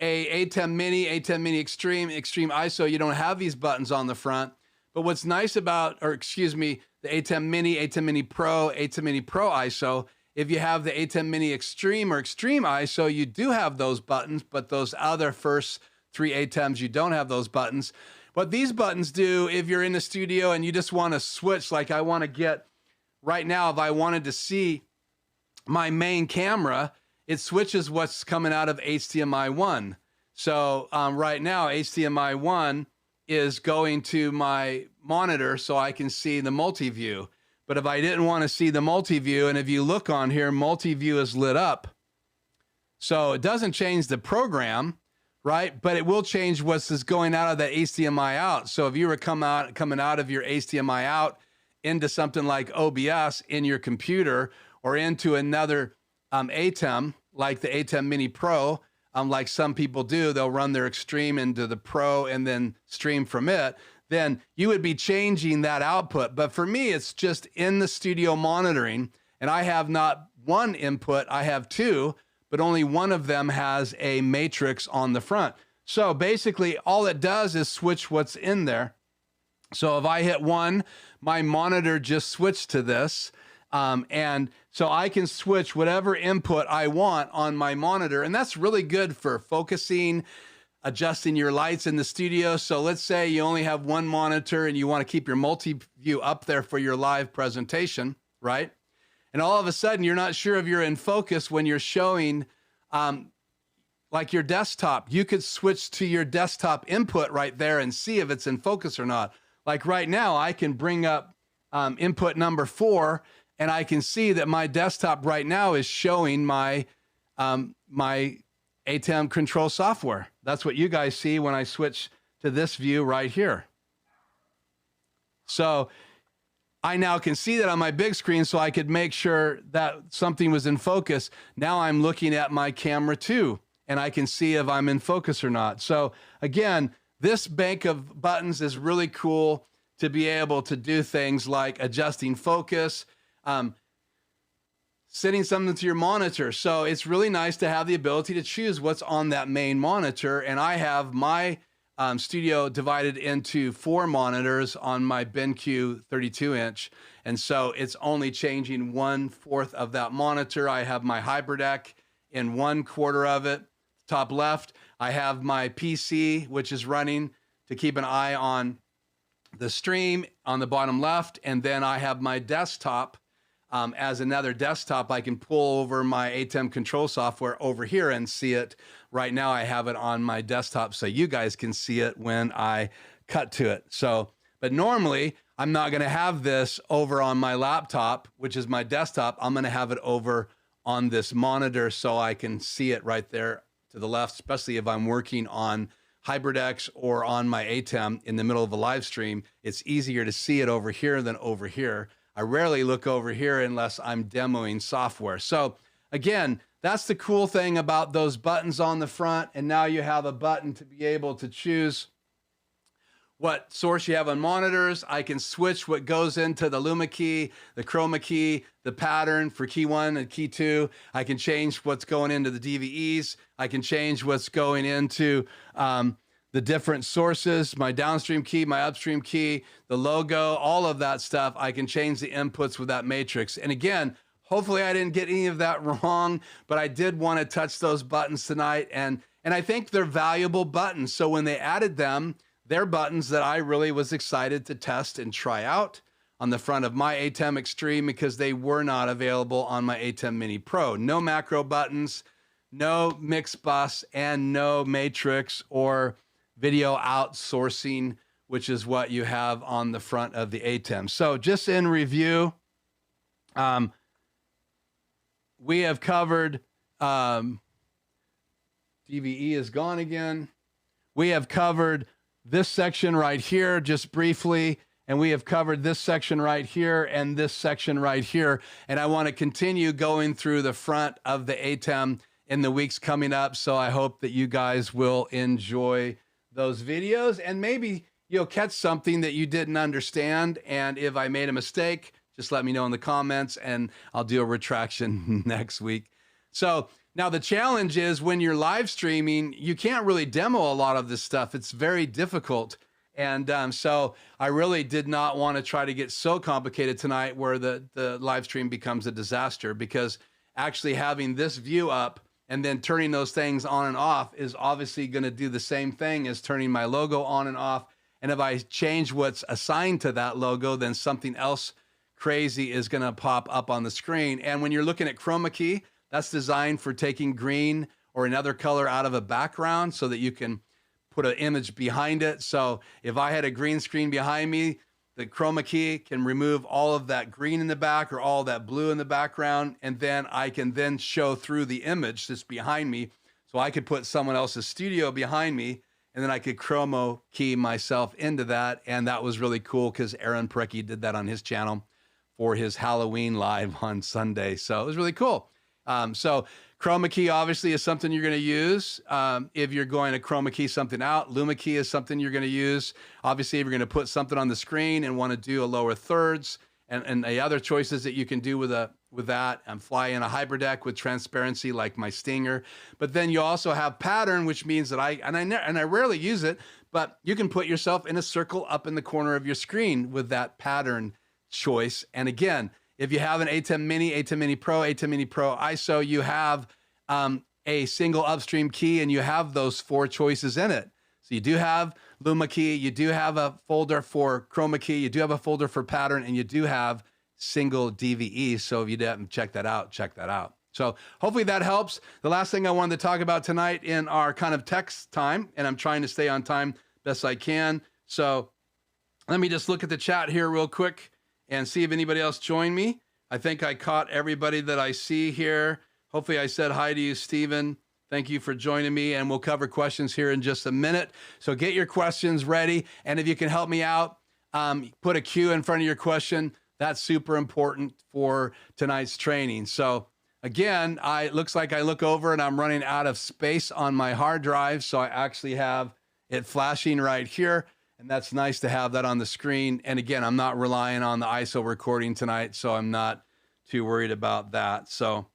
ATEM Mini, ATEM Mini Extreme ISO, you don't have these buttons on the front. But what's nice about, or excuse me, the ATEM Mini, ATEM Mini Pro, ATEM Mini Pro ISO, if you have the ATEM Mini Extreme or Extreme ISO, you do have those buttons, but those other first 3 ATEMs, you don't have those buttons. What these buttons do, if you're in the studio and you just want to switch, like I want to get, right now, if I wanted to see my main camera, it switches what's coming out of HDMI 1. So right now, HDMI 1 is going to my monitor so I can see the multi-view. But if I didn't want to see the multi-view, and if you look on here, multi-view is lit up. So it doesn't change the program, right? But it will change what's going out of that HDMI out. So if you were coming out of your HDMI out into something like OBS in your computer, or into another ATEM, like the ATEM Mini Pro, like some people do, they'll run their Extreme into the Pro and then stream from it, then you would be changing that output. But for me, it's just in the studio monitoring, and I have not 1 input, I have 2, but only one of them has a matrix on the front. So basically, all it does is switch what's in there. So if I hit 1, my monitor just switched to this, and so I can switch whatever input I want on my monitor, and that's really good for focusing, adjusting your lights in the studio. So let's say you only have 1 monitor and you want to keep your multi-view up there for your live presentation, right? And all of a sudden, you're not sure if you're in focus when you're showing like your desktop. You could switch to your desktop input right there and see if it's in focus or not. Like right now, I can bring up input number 4, and I can see that my desktop right now is showing my my ATEM control software. That's what you guys see when I switch to this view right here. So I now can see that on my big screen, so I could make sure that something was in focus. Now I'm looking at my camera too, and I can see if I'm in focus or not. So again, this bank of buttons is really cool to be able to do things like adjusting focus, sending something to your monitor. So it's really nice to have the ability to choose what's on that main monitor. And I have my studio divided into 4 monitors on my BenQ 32-inch. And so it's only changing 1/4 of that monitor. I have my HybridX in 1/4 of it. Top left, I have my PC, which is running to keep an eye on the stream on the bottom left. And then I have my desktop as another desktop. I can pull over my ATEM control software over here and see it. Right now I have it on my desktop so you guys can see it when I cut to it. So, but normally I'm not gonna have this over on my laptop, which is my desktop. I'm gonna have it over on this monitor so I can see it right there to the left, especially if I'm working on HybridX or on my ATEM in the middle of a live stream, it's easier to see it over here than over here. I rarely look over here unless I'm demoing software. So again, that's the cool thing about those buttons on the front. And now you have a button to be able to choose what source you have on monitors. I can switch what goes into the Luma key, the chroma key, the pattern for key 1 and key 2. I can change what's going into the DVEs. I can change what's going into the different sources, my downstream key, my upstream key, the logo, all of that stuff. I can change the inputs with that matrix. And again, hopefully I didn't get any of that wrong, but I did want to touch those buttons tonight. And I think they're valuable buttons. So when they added them, they're buttons that I really was excited to test and try out on the front of my ATEM Extreme because they were not available on my ATEM Mini Pro. No macro buttons, no mix bus, and no matrix or video outsourcing, which is what you have on the front of the ATEM. So just in review, we have covered, DVE is gone again. We have covered this section right here just briefly, and we have covered this section right here and this section right here. And I want to continue going through the front of the ATEM in the weeks coming up. So I hope that you guys will enjoy those videos and maybe you'll catch something that you didn't understand. And if I made a mistake, just let me know in the comments and I'll do a retraction next week. So now the challenge is when you're live streaming, you can't really demo a lot of this stuff. It's very difficult. And so I really did not want to try to get so complicated tonight where the live stream becomes a disaster, because actually having this view up and then turning those things on and off is obviously going to do the same thing as turning my logo on and off. And if I change what's assigned to that logo, then something else crazy is going to pop up on the screen. And when you're looking at chroma key, that's designed for taking green or another color out of a background so that you can put an image behind it. So if I had a green screen behind me, the chroma key can remove all of that green in the back or all that blue in the background. And then I can then show through the image that's behind me. So I could put someone else's studio behind me and then I could chroma key myself into that. And that was really cool because Aaron Parecki did that on his channel for his Halloween live on Sunday. So it was really cool. So chroma key obviously is something you're going to use. If you're going to chroma key something out, Luma key is something you're going to use. Obviously, if you're going to put something on the screen and want to do a lower thirds and the other choices that you can do with that and fly in a HybridX with transparency like my Stinger. But then you also have pattern, which means that I rarely use it, but you can put yourself in a circle up in the corner of your screen with that pattern choice. And again, if you have an ATEM Mini, ATEM Mini Pro, ATEM Mini Pro ISO, you have a single upstream key and you have those 4 choices in it. So you do have Luma key, you do have a folder for chroma key, you do have a folder for pattern, and you do have single DVE. So if you didn't check that out, check that out. So hopefully that helps. The last thing I wanted to talk about tonight in our kind of text time, and I'm trying to stay on time best I can. So let me just look at the chat here real quick and see if anybody else joined me. I think I caught everybody that I see here. Hopefully I said hi to you, Stephen. Thank you for joining me, and we'll cover questions here in just a minute. So get your questions ready, and if you can help me out, put a Q in front of your question. That's super important for tonight's training. So again, it looks like I look over and I'm running out of space on my hard drive, so I actually have it flashing right here. And that's nice to have that on the screen. And again, I'm not relying on the ISO recording tonight, so I'm not too worried about that. So,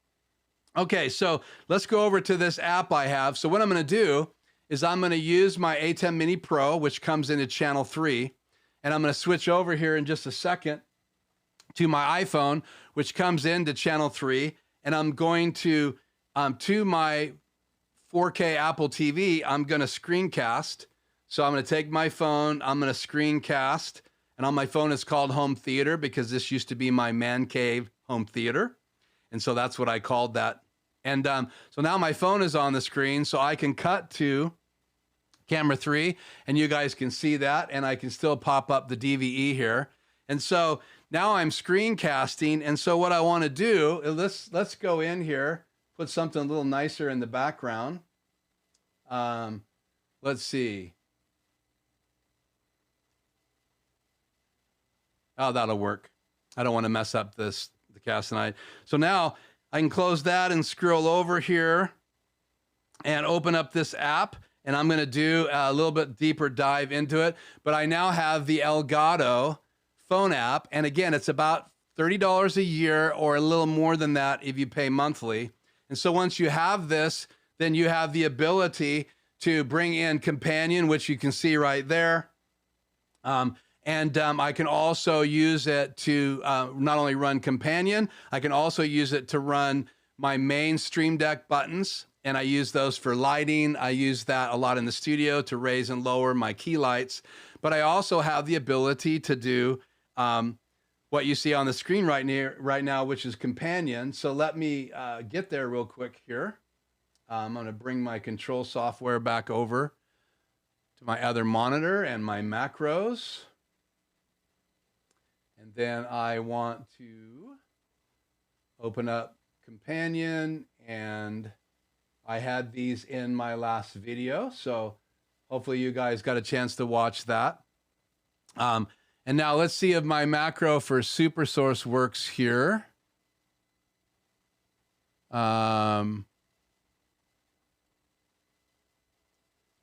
okay, so let's go over to this app I have. So what I'm going to do is I'm going to use my ATEM Mini Pro, which comes into channel 3. And I'm going to switch over here in just a second to my iPhone, which comes into channel 3. And I'm going to my 4K Apple TV, I'm going to screencast. So I'm going to take my phone, I'm going to screencast, and on my phone it's called home theater because this used to be my man cave home theater. And so that's what I called that. And so now my phone is on the screen, so I can cut to camera 3 and you guys can see that, and I can still pop up the DVE here. And so now I'm screencasting. And so what I want to do is let's go in here, put something a little nicer in the background. let's see. Oh, that'll work. I don't want to mess up the cast tonight. So now I can close that and scroll over here and open up this app. And I'm going to do a little bit deeper dive into it. But I now have the Elgato phone app. And again, it's about $30 a year or a little more than that if you pay monthly. And so once you have this, then you have the ability to bring in Companion, which you can see right there. I can also use it to not only run Companion, I can also use it to run my main Stream Deck buttons. And I use those for lighting. I use that a lot in the studio to raise and lower my key lights. But I also have the ability to do what you see on the screen right now, which is Companion. So let me get there real quick here. I'm going to bring my control software back over to my other monitor and my macros. And then I want to open up Companion, and I had these in my last video, so hopefully you guys got a chance to watch that. And now let's see if my macro for SuperSource works here.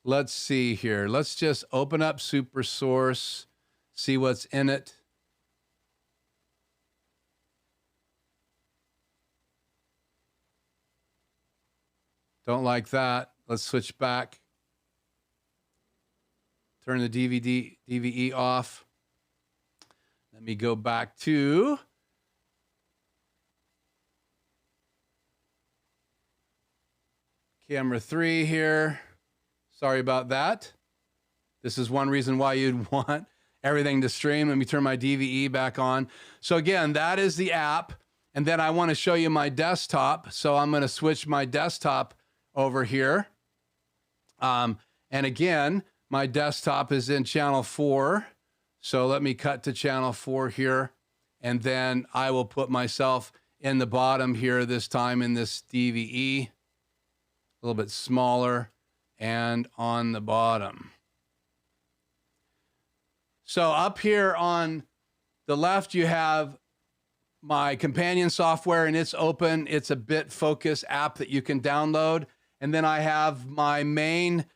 Let's see here. Let's just open up SuperSource, see what's in it. Don't like that. Let's switch back. Turn the DVE off. Let me go back to camera 3 here. Sorry about that. This is one reason why you'd want everything to stream. Let me turn my DVE back on. So again, that is the app. And then I want to show you my desktop. So I'm going to switch my desktop over here. And again, my desktop is in channel 4. So let me cut to channel 4 here. And then I will put myself in the bottom here this time in this DVE. A little bit smaller and on the bottom. So up here on the left, you have my Companion software, and it's open. It's a BitFocus app that you can download. And then I have my main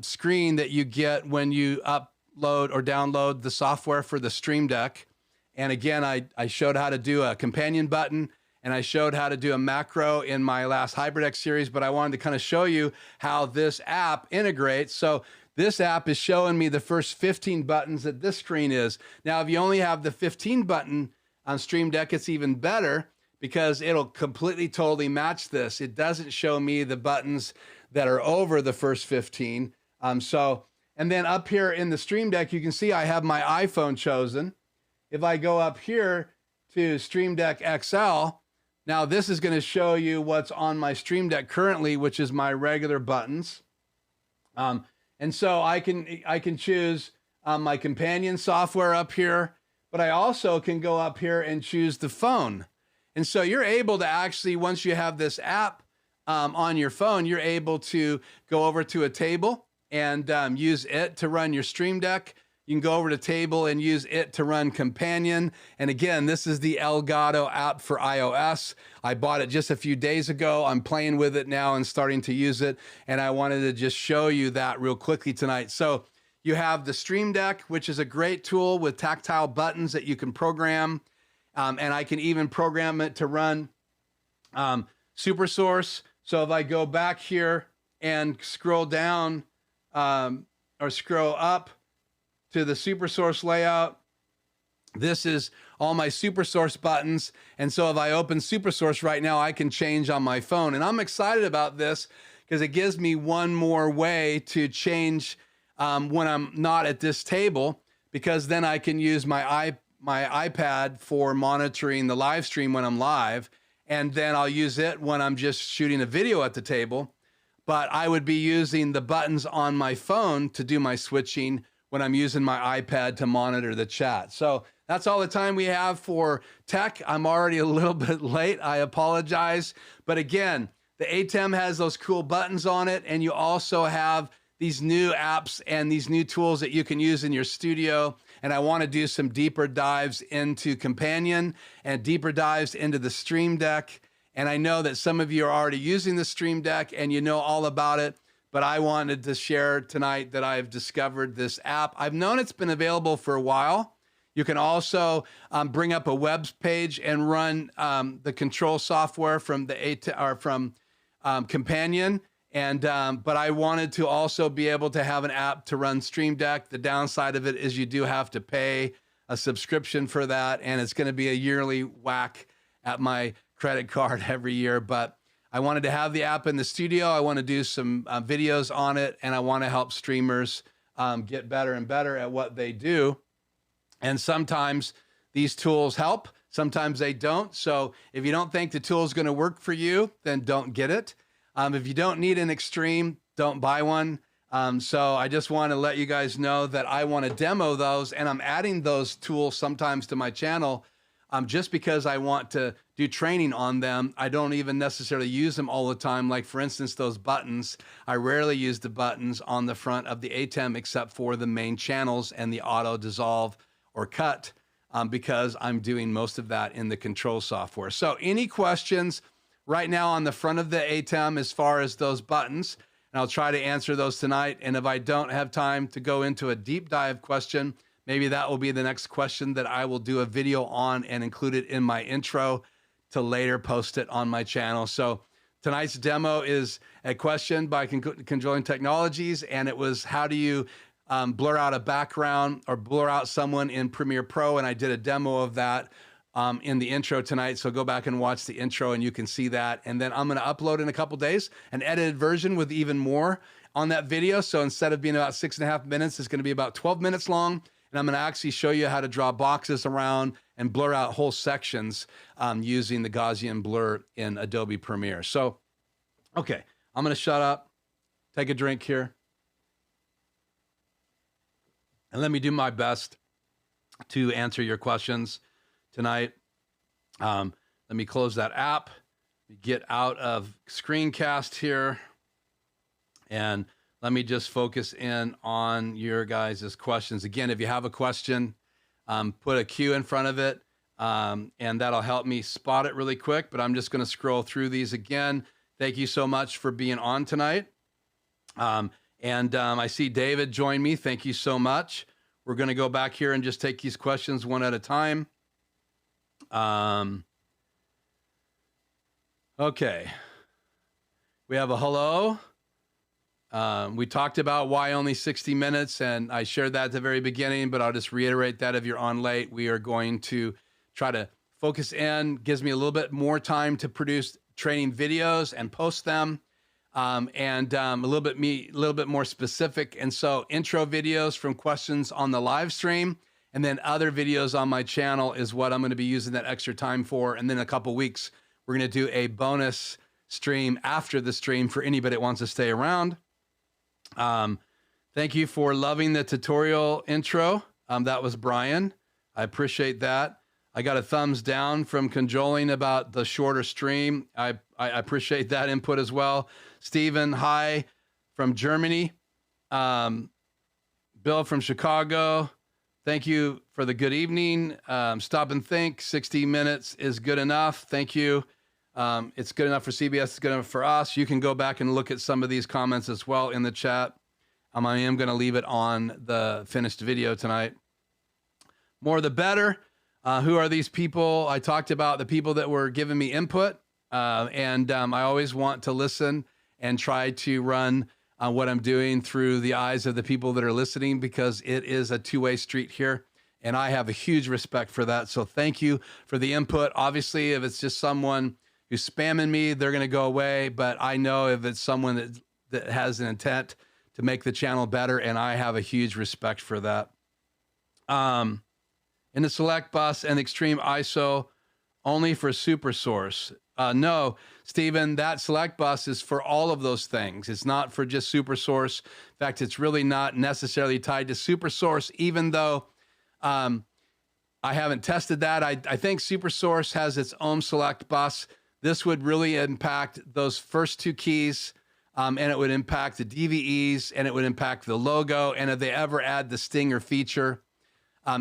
screen that you get when you upload or download the software for the Stream Deck. And again, I showed how to do a Companion button, and I showed how to do a macro in my last HybridX series, but I wanted to kind of show you how this app integrates. So this app is showing me the first 15 buttons that this screen is. Now, if you only have the 15 button on Stream Deck, it's even better, because it'll completely, totally match this. It doesn't show me the buttons that are over the first 15. And then up here in the Stream Deck, you can see I have my iPhone chosen. If I go up here to Stream Deck XL, now this is going to show you what's on my Stream Deck currently, which is my regular buttons. And so I can choose my Companion software up here, but I also can go up here and choose the phone. And so you're able to actually, once you have this app on your phone, you're able to go over to a table and use it to run your Stream Deck. You can go over to table and use it to run Companion. And again, this is the Elgato app for iOS. I bought it just a few days ago. I'm playing with it now and starting to use it. And I wanted to just show you that real quickly tonight. So you have the Stream Deck, which is a great tool with tactile buttons that you can program. And I can even program it to run SuperSource. So if I go back here and scroll down or scroll up to the SuperSource layout, this is all my SuperSource buttons. And so if I open SuperSource right now, I can change on my phone. And I'm excited about this because it gives me one more way to change when I'm not at this table, because then I can use my iPad for monitoring the live stream when I'm live. And then I'll use it when I'm just shooting a video at the table. But I would be using the buttons on my phone to do my switching when I'm using my iPad to monitor the chat. So that's all the time we have for tech. I'm already a little bit late. I apologize. But again, the ATEM has those cool buttons on it, and you also have these new apps and these new tools that you can use in your studio. And I want to do some deeper dives into Companion and deeper dives into the Stream Deck. And I know that some of you are already using the Stream Deck and you know all about it, but I wanted to share tonight that I've discovered this app. I've known it's been available for a while. You can also bring up a web page and run the control software from Companion. And but I wanted to also be able to have an app to run Stream Deck. The downside of it is you do have to pay a subscription for that, and it's going to be a yearly whack at my credit card every year. But I wanted to have the app in the studio. I want to do some videos on it, and I want to help streamers get better and better at what they do. And sometimes these tools help, sometimes they don't. So if you don't think the tool is going to work for you, then don't get it. If you don't need an Extreme, don't buy one. So I just want to let you guys know that I want to demo those, and I'm adding those tools sometimes to my channel just because I want to do training on them. I don't even necessarily use them all the time. Like for instance, those buttons, I rarely use the buttons on the front of the ATEM except for the main channels and the auto dissolve or cut because I'm doing most of that in the control software. So any questions right now on the front of the ATEM as far as those buttons, and I'll try to answer those tonight. And if I don't have time to go into a deep dive question, maybe that will be the next question that I will do a video on and include it in my intro to later post it on my channel. So tonight's demo is a question by Conjoling Technologies, and it was how do you blur out a background or blur out someone in Premiere Pro, and I did a demo of that in the intro tonight. So go back and watch the intro and you can see that. And then I'm going to upload in a couple days an edited version with even more on that video. So instead of being about 6.5 minutes, it's going to be about 12 minutes long. And I'm going to actually show you how to draw boxes around and blur out whole sections using the Gaussian blur in Adobe Premiere. So, okay, I'm going to shut up, take a drink here, and let me do my best to answer your questions tonight. Let me close that app, get out of screencast here, and let me just focus in on your guys' questions. Again, if you have a question, put a Q in front of it, and that'll help me spot it really quick, but I'm just gonna scroll through these again. Thank you so much for being on tonight. I see David join me. Thank you so much. We're gonna go back here and just take these questions one at a time. Okay. We have a hello. We talked about why only 60 minutes, and I shared that at the very beginning, but I'll just reiterate that if you're on late, we are going to try to focus in. Gives me a little bit more time to produce training videos and post them, and a little bit more specific. And so intro videos from questions on the live stream, and then other videos on my channel is what I'm going to be using that extra time for. And then in a couple weeks, we're going to do a bonus stream after the stream for anybody that wants to stay around. Thank you for loving the tutorial intro. That was Brian. I appreciate that. I got a thumbs down from Conjoling about the shorter stream. I appreciate that input as well. Stephen, hi from Germany. Bill from Chicago. Thank you for the good evening. Stop and think. 60 minutes is good enough. Thank you. It's good enough for CBS. It's good enough for us. You can go back and look at some of these comments as well in the chat. I am going to leave it on the finished video tonight. More the better. Who are these people? I talked about the people that were giving me input. I always want to listen and try to run what I'm doing through the eyes of the people that are listening, because it is a two-way street here. And I have a huge respect for that. So thank you for the input. Obviously, if it's just someone who's spamming me, they're going to go away. But I know if it's someone that has an intent to make the channel better, and I have a huge respect for that. In the select bus and extreme ISO, only for super source. No, Stephen, that select bus is for all of those things. It's not for just super source. In fact, it's really not necessarily tied to super source, even though I haven't tested that. I think super source has its own select bus. This would really impact those first two keys and it would impact the DVEs, and it would impact the logo. And if they ever add the stinger feature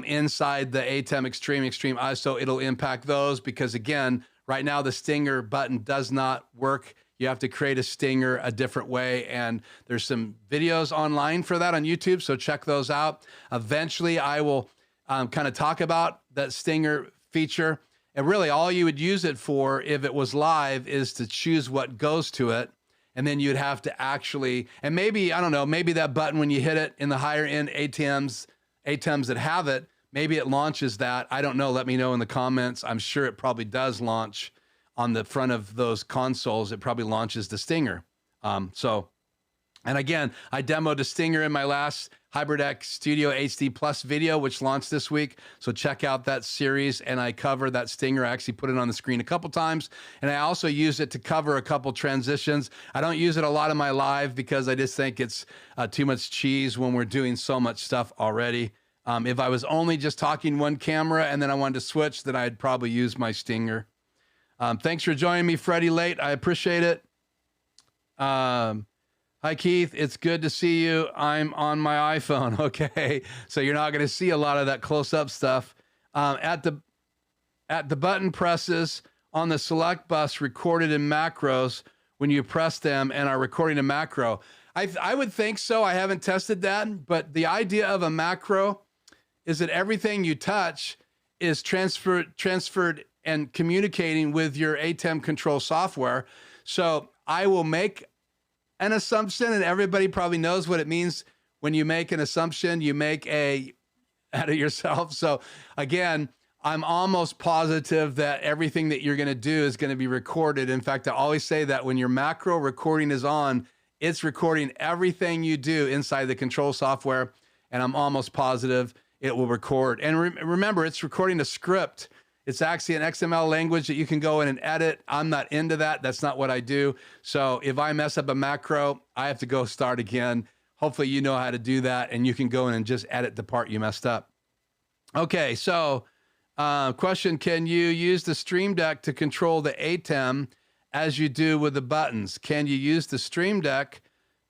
inside the ATEM Extreme ISO, it'll impact those, because again, right now the stinger button does not work. You have to create a stinger a different way, and there's some videos online for that on YouTube, so check those out. Eventually, I will kind of talk about that stinger feature, and really all you would use it for if it was live is to choose what goes to it, and then you'd have to actually, and maybe, I don't know, maybe that button when you hit it in the higher end ATEMs that have it, maybe it launches that. I don't know. Let me know in the comments. I'm sure it probably does launch on the front of those consoles. It probably launches the stinger. And again, I demoed the stinger in my last HybridX Studio HD Plus video, which launched this week. So check out that series, and I cover that stinger. I actually put it on the screen a couple times, and I also use it to cover a couple transitions. I don't use it a lot in my live because I just think it's too much cheese when we're doing so much stuff already. If I was only just talking one camera and then I wanted to switch, then I'd probably use my stinger. Thanks for joining me, Freddie Late. I appreciate it. Hi, Keith. It's good to see you. I'm on my iPhone. Okay. So you're not going to see a lot of that close-up stuff. At the button presses on the select bus recorded in macros when you press them and are recording a macro. I would think so. I haven't tested that, but the idea of a macro is that everything you touch is transferred and communicating with your ATEM control software. So I will make an assumption, and everybody probably knows what it means when you make an assumption, you make out of yourself. So again, I'm almost positive that everything that you're going to do is going to be recorded. In fact, I always say that when your macro recording is on, it's recording everything you do inside the control software, and I'm almost positive it will record. And remember, it's recording a script. It's actually an XML language that you can go in and edit. I'm not into that. That's not what I do. So if I mess up a macro, I have to go start again. Hopefully you know how to do that, and you can go in and just edit the part you messed up. Okay, so question, can you use the Stream Deck to control the ATEM as you do with the buttons? Can you use the Stream Deck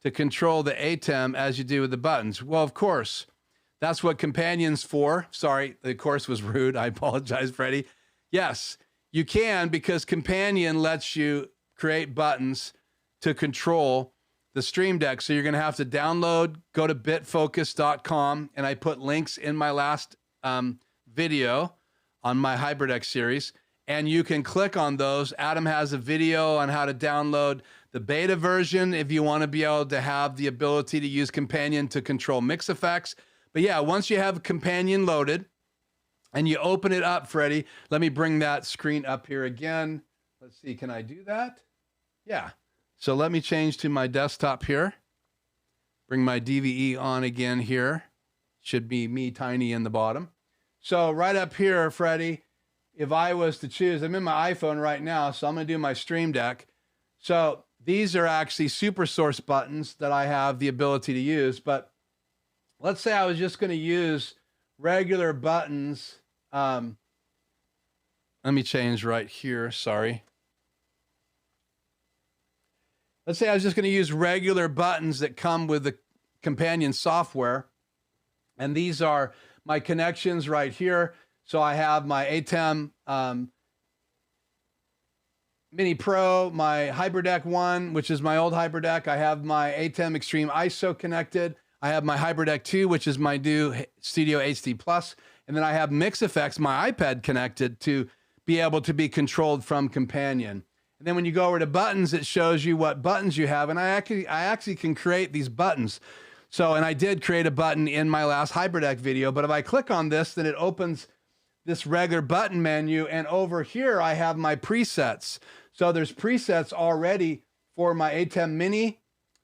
to control the ATEM as you do with the buttons? Well, of course. That's what Companion's for. Sorry, the course was rude. I apologize, Freddie. Yes, you can, because Companion lets you create buttons to control the Stream Deck. So you're going to have to download, go to bitfocus.com, and I put links in my last video on my HybridX series, and you can click on those. Adam has a video on how to download the beta version if you want to be able to have the ability to use Companion to control mix effects. But yeah, once you have Companion loaded and you open it up, Freddie, let me bring that screen up here again. Let's see, can I do that? Yeah. So let me change to my desktop here. Bring my DVE on again here. Should be me tiny in the bottom. So right up here, Freddie, if I was to choose, I'm in my iPhone right now, so I'm going to do my Stream Deck. So these are actually super source buttons that I have the ability to use, but let's say I was just going to use regular buttons. Let me change right here. Sorry. Let's say I was just going to use regular buttons that come with the Companion software. And these are my connections right here. So I have my ATEM Mini Pro, my HybridX 1, which is my old HybridX. I have my ATEM Extreme ISO connected. I have my HybridX 2, which is my new Studio HD Plus. And then I have Mix Effects, my iPad, connected to be able to be controlled from Companion. And then when you go over to buttons, it shows you what buttons you have. And I actually can create these buttons. So, and I did create a button in my last HybridX video, but if I click on this, then it opens this regular button menu. And over here, I have my presets. So there's presets already for my ATEM Mini.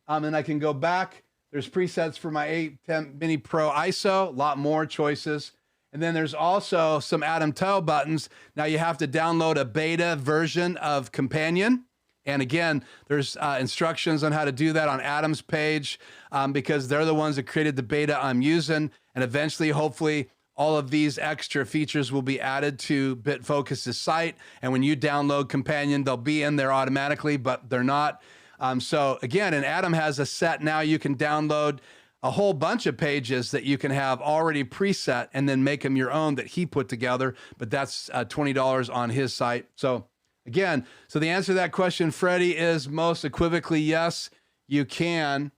And I can go back. There's presets for my ATEM Mini Pro ISO, a lot more choices. And then there's also some ATEM Tile buttons. Now you have to download a beta version of Companion. And again, there's instructions on how to do that on Adam's page because they're the ones that created the beta I'm using. And eventually, hopefully, all of these extra features will be added to BitFocus's site. And when you download Companion, they'll be in there automatically, but they're not. So again, and ATEM has a set now. You can download a whole bunch of pages that you can have already preset and then make them your own that he put together. But that's $20 on his site. So again, so the answer to that question, Freddie, is most equivocally yes. You can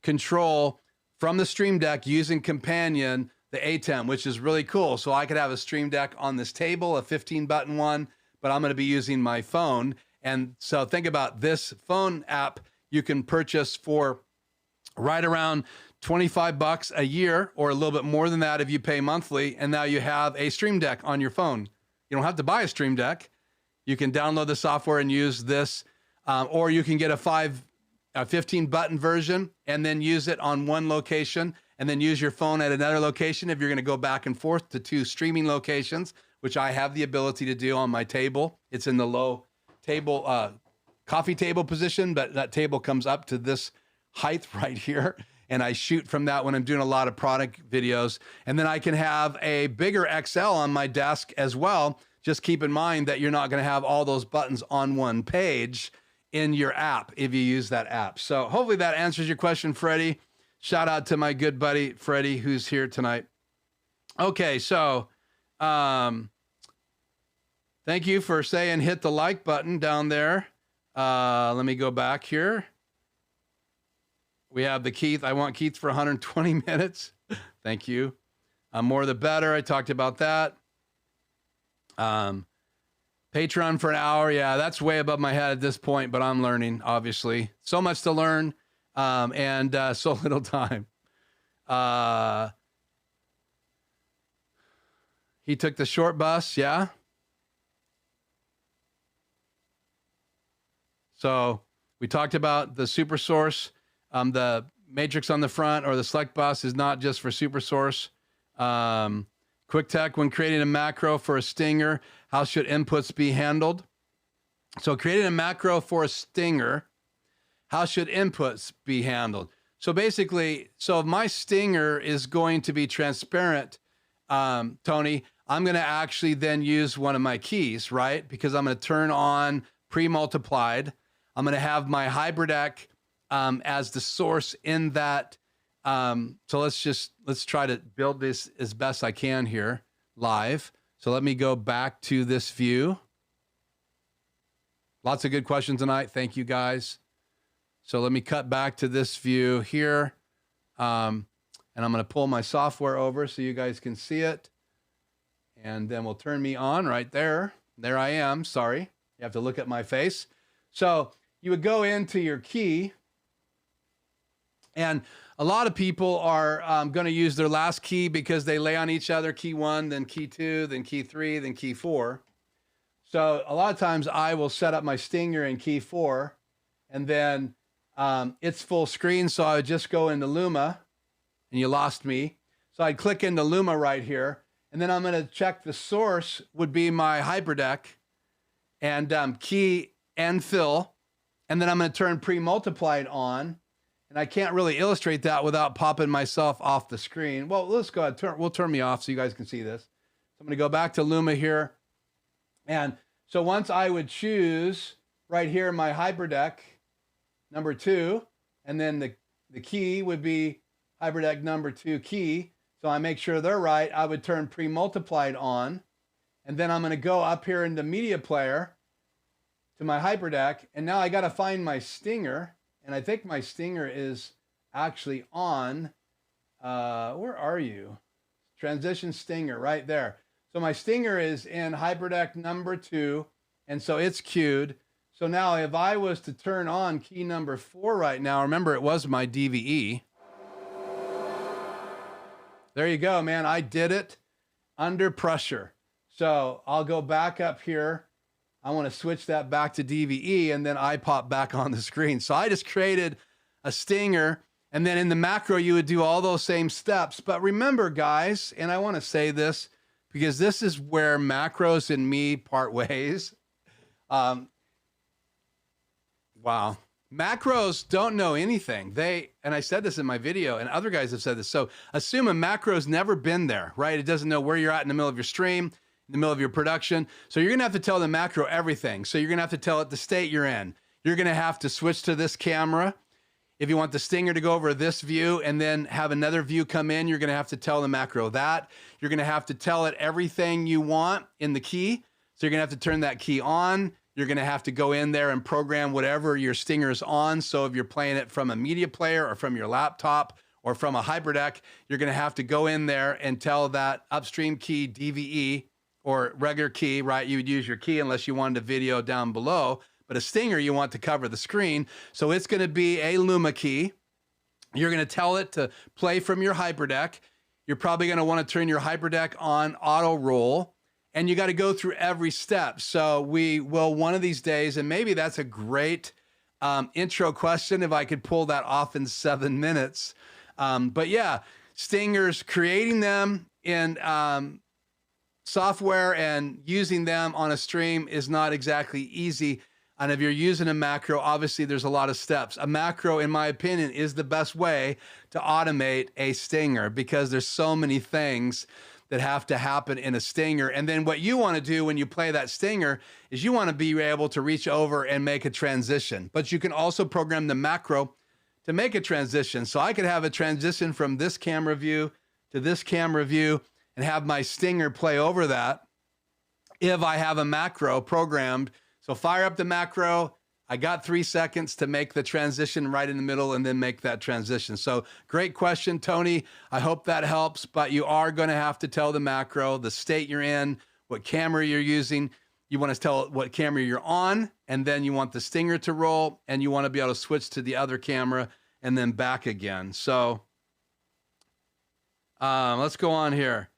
control from the Stream Deck using Companion the ATEM, which is really cool. So I could have a Stream Deck on this table, a 15-button one, but I'm going to be using my phone. And so think about this phone app you can purchase for right around 25 bucks a year, or a little bit more than that if you pay monthly. And now you have a Stream Deck on your phone. You don't have to buy a Stream Deck. You can download the software and use this, or you can get a 15-button version and then use it on one location and then use your phone at another location if you're going to go back and forth to 2 streaming locations, which I have the ability to do on my table. It's in the low table, coffee table position, but that table comes up to this height right here. And I shoot from that when I'm doing a lot of product videos. And then I can have a bigger XL on my desk as well. Just keep in mind that you're not going to have all those buttons on one page in your app if you use that app. So hopefully that answers your question, Freddie. Shout out to my good buddy, Freddie, who's here tonight. Okay, so thank you for saying hit the like button down there. Let me go back here. We have the Keith. I want Keith for 120 minutes. Thank you. More the better. I talked about that. Patreon for an hour. Yeah, that's way above my head at this point, but I'm learning, obviously. So much to learn, and so little time. He took the short bus, yeah? So we talked about the super source. The matrix on the front or the select bus is not just for super source. Quick tech, when creating a macro for a stinger, how should inputs be handled? So creating a macro for a stinger, how should inputs be handled? So basically, so if my stinger is going to be transparent, Tony, I'm going to actually then use one of my keys, right? Because I'm going to turn on pre-multiplied. I'm going to have my HybridX as the source in that. So let's try to build this as best I can here live. So let me go back to this view. Lots of good questions tonight. Thank you guys. So let me cut back to this view here. And I'm going to pull my software over so you guys can see it. And then we'll turn me on right there. There I am. Sorry. You have to look at my face. So you would go into your key. And a lot of people are going to use their last key because they lay on each other, key 1, then key 2, then key 3, then key 4. So a lot of times I will set up my stinger in key 4, and then it's full screen. So I would just go into Luma, and you lost me. So I'd click into Luma right here, and then I'm going to check the source would be my HybridX and key and fill. And then I'm going to turn pre-multiplied on. And I can't really illustrate that without popping myself off the screen. Well, let's go ahead. We'll turn me off so you guys can see this. So I'm going to go back to Luma here. And so once I would choose right here my HybridX number 2, and then the key would be HybridX number 2 key. So I make sure they're right. I would turn pre-multiplied on. And then I'm going to go up here into Media Player to my HybridX. And now I got to find my stinger. And I think my stinger is actually on, where are you? Transition stinger right there. So my stinger is in HybridX number 2, and so it's queued. So now if I was to turn on key number 4 right now, remember it was my DVE. There you go, man. I did it under pressure. So I'll go back up here. I want to switch that back to DVE, and then I pop back on the screen. So I just created a stinger, and then in the macro, you would do all those same steps. But remember, guys, and I want to say this because this is where macros and me part ways. Wow. Macros don't know anything. And I said this in my video, and other guys have said this. So assume a macro's never been there, right? It doesn't know where you're at in the middle of your stream, in the middle of your production. So you're going to have to tell the macro everything. So you're going to have to tell it the state you're in. you're going to have to switch to this camera. If you want the stinger to go over this view and then have another view come in, you're going to have to tell the macro that. You're going to have to tell it everything you want in the key. So you're going to have to turn that key on. You're going to have to go in there and program whatever your stinger is on. So if you're playing it from a media player or from your laptop or from a hyperdeck, you're going to have to go in there and tell that upstream key DVE or regular key, right? You would use your key unless you wanted a video down below. But a stinger, you want to cover the screen. So it's going to be a Luma key. You're going to tell it to play from your hyperdeck. You're probably going to want to turn your hyperdeck on auto roll. And you got to go through every step. So we will one of these days, and maybe that's a great intro question if I could pull that off in 7 minutes. But yeah, stingers, creating them in software and using them on a stream is not exactly easy. And if you're using a macro, obviously there's a lot of steps. A macro, in my opinion, is the best way to automate a stinger because there's so many things that have to happen in a stinger. And then what you want to do when you play that stinger is you want to be able to reach over and make a transition. But you can also program the macro to make a transition. So I could have a transition from this camera view to this camera view and have my stinger play over that if I have a macro programmed. So fire up the macro. I got 3 seconds to make the transition right in the middle and then make that transition. So great question, Tony. I hope that helps, but you are going to have to tell the macro, the state you're in, what camera you're using. You want to tell it what camera you're on, and then you want the stinger to roll, and you want to be able to switch to the other camera and then back again. So let's go on here.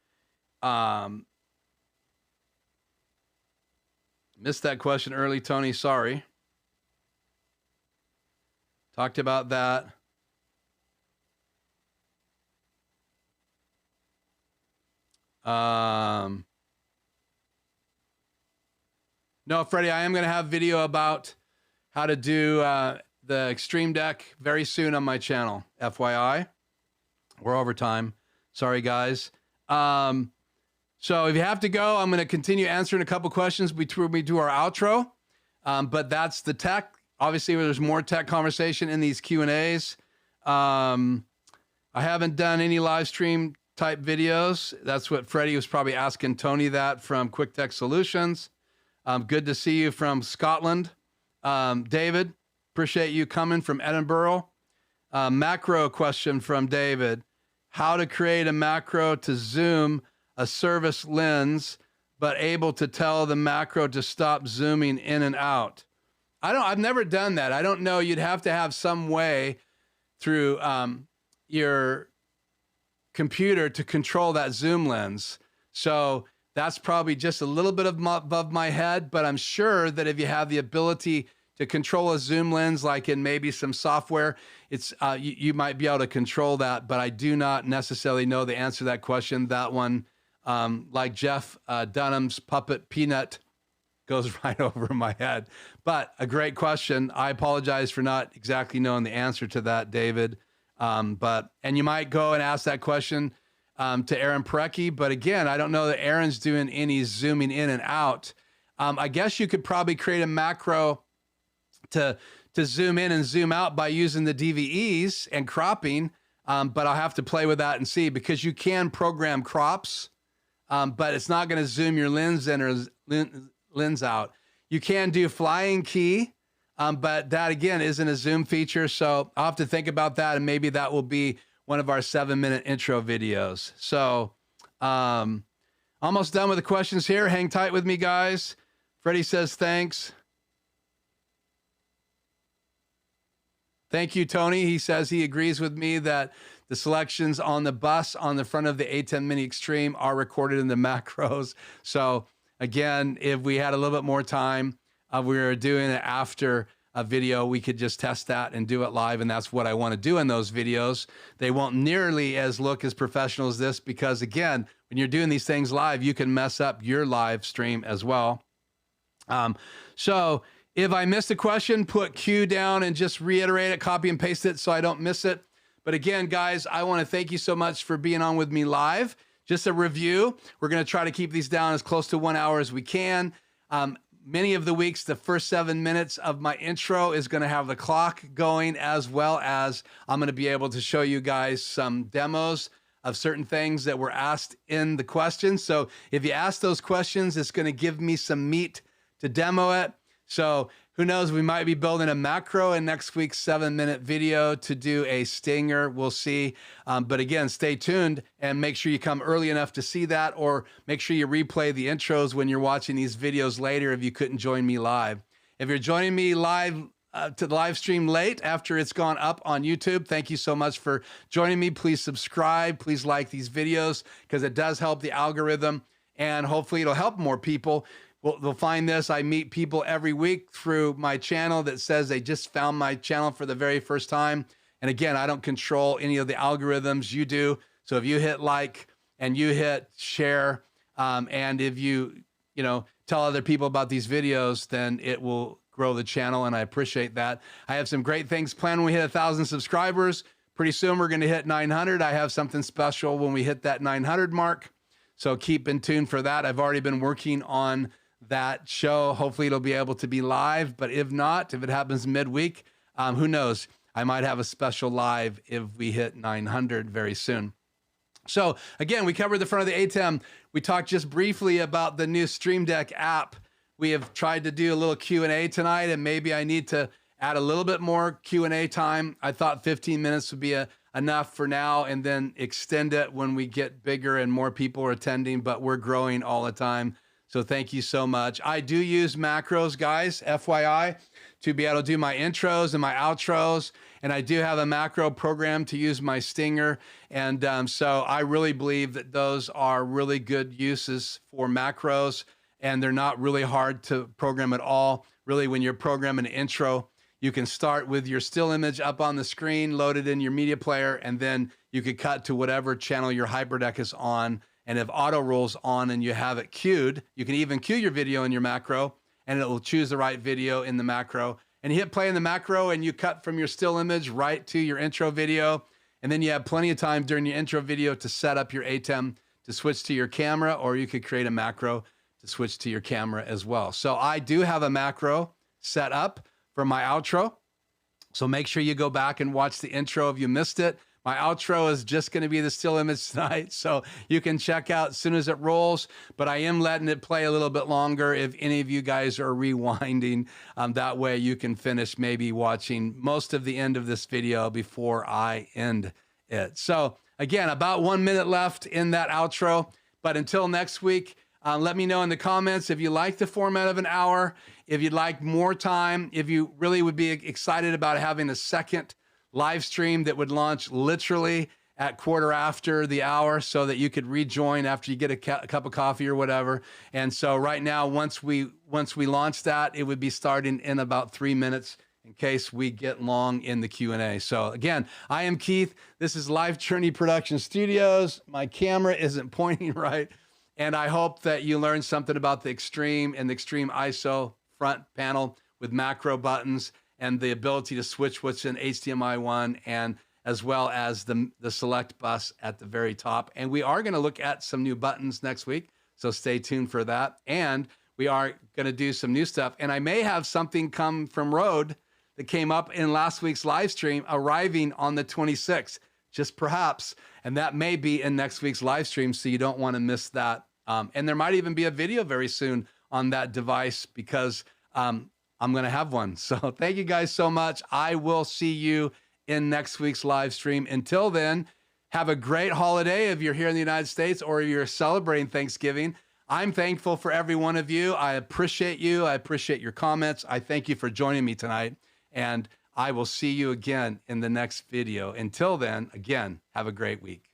Missed that question early, Tony. Sorry. Talked about that. No, Freddie, I am going to have video about how to do the Extreme Deck very soon on my channel. FYI. We're over time. Sorry, guys. So if you have to go, I'm going to continue answering a couple questions before we do our outro. But that's the tech. Obviously, there's more tech conversation in these Q&As. I haven't done any live stream type videos. That's what Freddie was probably asking Tony that from Quick Tech Solutions. Good to see you from Scotland. David, appreciate you coming from Edinburgh. Macro question from David. How to create a macro to zoom a service lens, but able to tell the macro to stop zooming in and out. I've never done that. I don't know. You'd have to have some way through your computer to control that zoom lens. So that's probably just a little bit above my head, but I'm sure that if you have the ability to control a zoom lens, like in maybe some software, it's you might be able to control that, but I do not necessarily know the answer to that question. That one, like Jeff Dunham's puppet peanut, goes right over my head. But a great question. I apologize for not exactly knowing the answer to that, David. And you might go and ask that question to Aaron Parecki. But again, I don't know that Aaron's doing any zooming in and out. I guess you could probably create a macro to zoom in and zoom out by using the DVEs and cropping. But I'll have to play with that and see, because you can program crops, but it's not going to zoom your lens in or lens out. You can do flying key, but that again isn't a zoom feature. So I'll have to think about that, and maybe that will be one of our 7-minute intro videos. So almost done with the questions here. Hang tight with me, guys. Freddie says thanks. Thank you, Tony. He says he agrees with me that the selections on the bus on the front of the ATEM Mini Extreme are recorded in the macros. So again, if we had a little bit more time, we were doing it after a video, we could just test that and do it live. And that's what I want to do in those videos. They won't nearly look as professional as this, because again, when you're doing these things live, you can mess up your live stream as well. So if I missed a question, put Q down and just reiterate it, copy and paste it so I don't miss it. But again, guys, I want to thank you so much for being on with me live. Just a review. We're going to try to keep these down as close to 1 hour as we can. many of the weeks, the first 7 minutes of my intro is going to have the clock going, as well as I'm going to be able to show you guys some demos of certain things that were asked in the questions. So if you ask those questions, it's going to give me some meat to demo it. So who knows, we might be building a macro in next week's 7-minute video to do a stinger. We'll see. But again, stay tuned and make sure you come early enough to see that, or make sure you replay the intros when you're watching these videos later if you couldn't join me live. If you're joining me live to the live stream late after it's gone up on YouTube, thank you so much for joining me. Please subscribe. Please like these videos, because it does help the algorithm, and hopefully it'll help more people. They'll find this. I meet people every week through my channel that says they just found my channel for the very first time. And again, I don't control any of the algorithms, you do. So if you hit like and you hit share, and if you tell other people about these videos, then it will grow the channel, and I appreciate that. I have some great things planned when we hit 1,000 subscribers. Pretty soon we're going to hit 900. I have something special when we hit that 900 mark. So keep in tune for that. I've already been working on that show. Hopefully it'll be able to be live, but if not, if it happens midweek, who knows? I might have a special live if we hit 900 very soon. So again, we covered the front of the ATEM. We talked just briefly about the new Stream Deck app. We have tried to do a little Q&A tonight, and maybe I need to add a little bit more Q&A time. I thought 15 minutes would be enough for now, and then extend it when we get bigger and more people are attending, but we're growing all the time. So thank you so much. I do use macros, guys, FYI, to be able to do my intros and my outros. And I do have a macro program to use my stinger. And so I really believe that those are really good uses for macros. And they're not really hard to program at all. Really, when you're programming an intro, you can start with your still image up on the screen, loaded in your media player, and then you could cut to whatever channel your HyperDeck is on. And if auto rolls on and you have it queued, you can even queue your video in your macro, and it will choose the right video in the macro. And you hit play in the macro, and you cut from your still image right to your intro video. And then you have plenty of time during your intro video to set up your ATEM to switch to your camera, or you could create a macro to switch to your camera as well. So I do have a macro set up for my outro. So make sure you go back and watch the intro if you missed it. My outro is just going to be the still image tonight, so you can check out as soon as it rolls, but I am letting it play a little bit longer if any of you guys are rewinding. That way you can finish maybe watching most of the end of this video before I end it. So again, about 1 minute left in that outro, but until next week, let me know in the comments if you like the format of an hour, if you'd like more time, if you really would be excited about having a second live stream that would launch literally at 1/4 the hour, so that you could rejoin after you get a cup of coffee or whatever. And so right now, once we launch that, it would be starting in about 3 minutes in case we get long in the Q&A. So again, I am Keith. This is Life Journey Production Studios. My camera isn't pointing right. And I hope that you learned something about the Extreme and the Extreme ISO front panel with macro buttons, and the ability to switch what's in HDMI 1, and as well as the select bus at the very top. And we are going to look at some new buttons next week, so stay tuned for that. And we are going to do some new stuff. And I may have something come from Rode that came up in last week's live stream arriving on the 26th, just perhaps. And that may be in next week's live stream, so you don't want to miss that. And there might even be a video very soon on that device, because I'm going to have one. So thank you guys so much. I will see you in next week's live stream. Until then, have a great holiday if you're here in the United States, or you're celebrating Thanksgiving. I'm thankful for every one of you. I appreciate you. I appreciate your comments. I thank you for joining me tonight, and I will see you again in the next video. Until then, again, have a great week.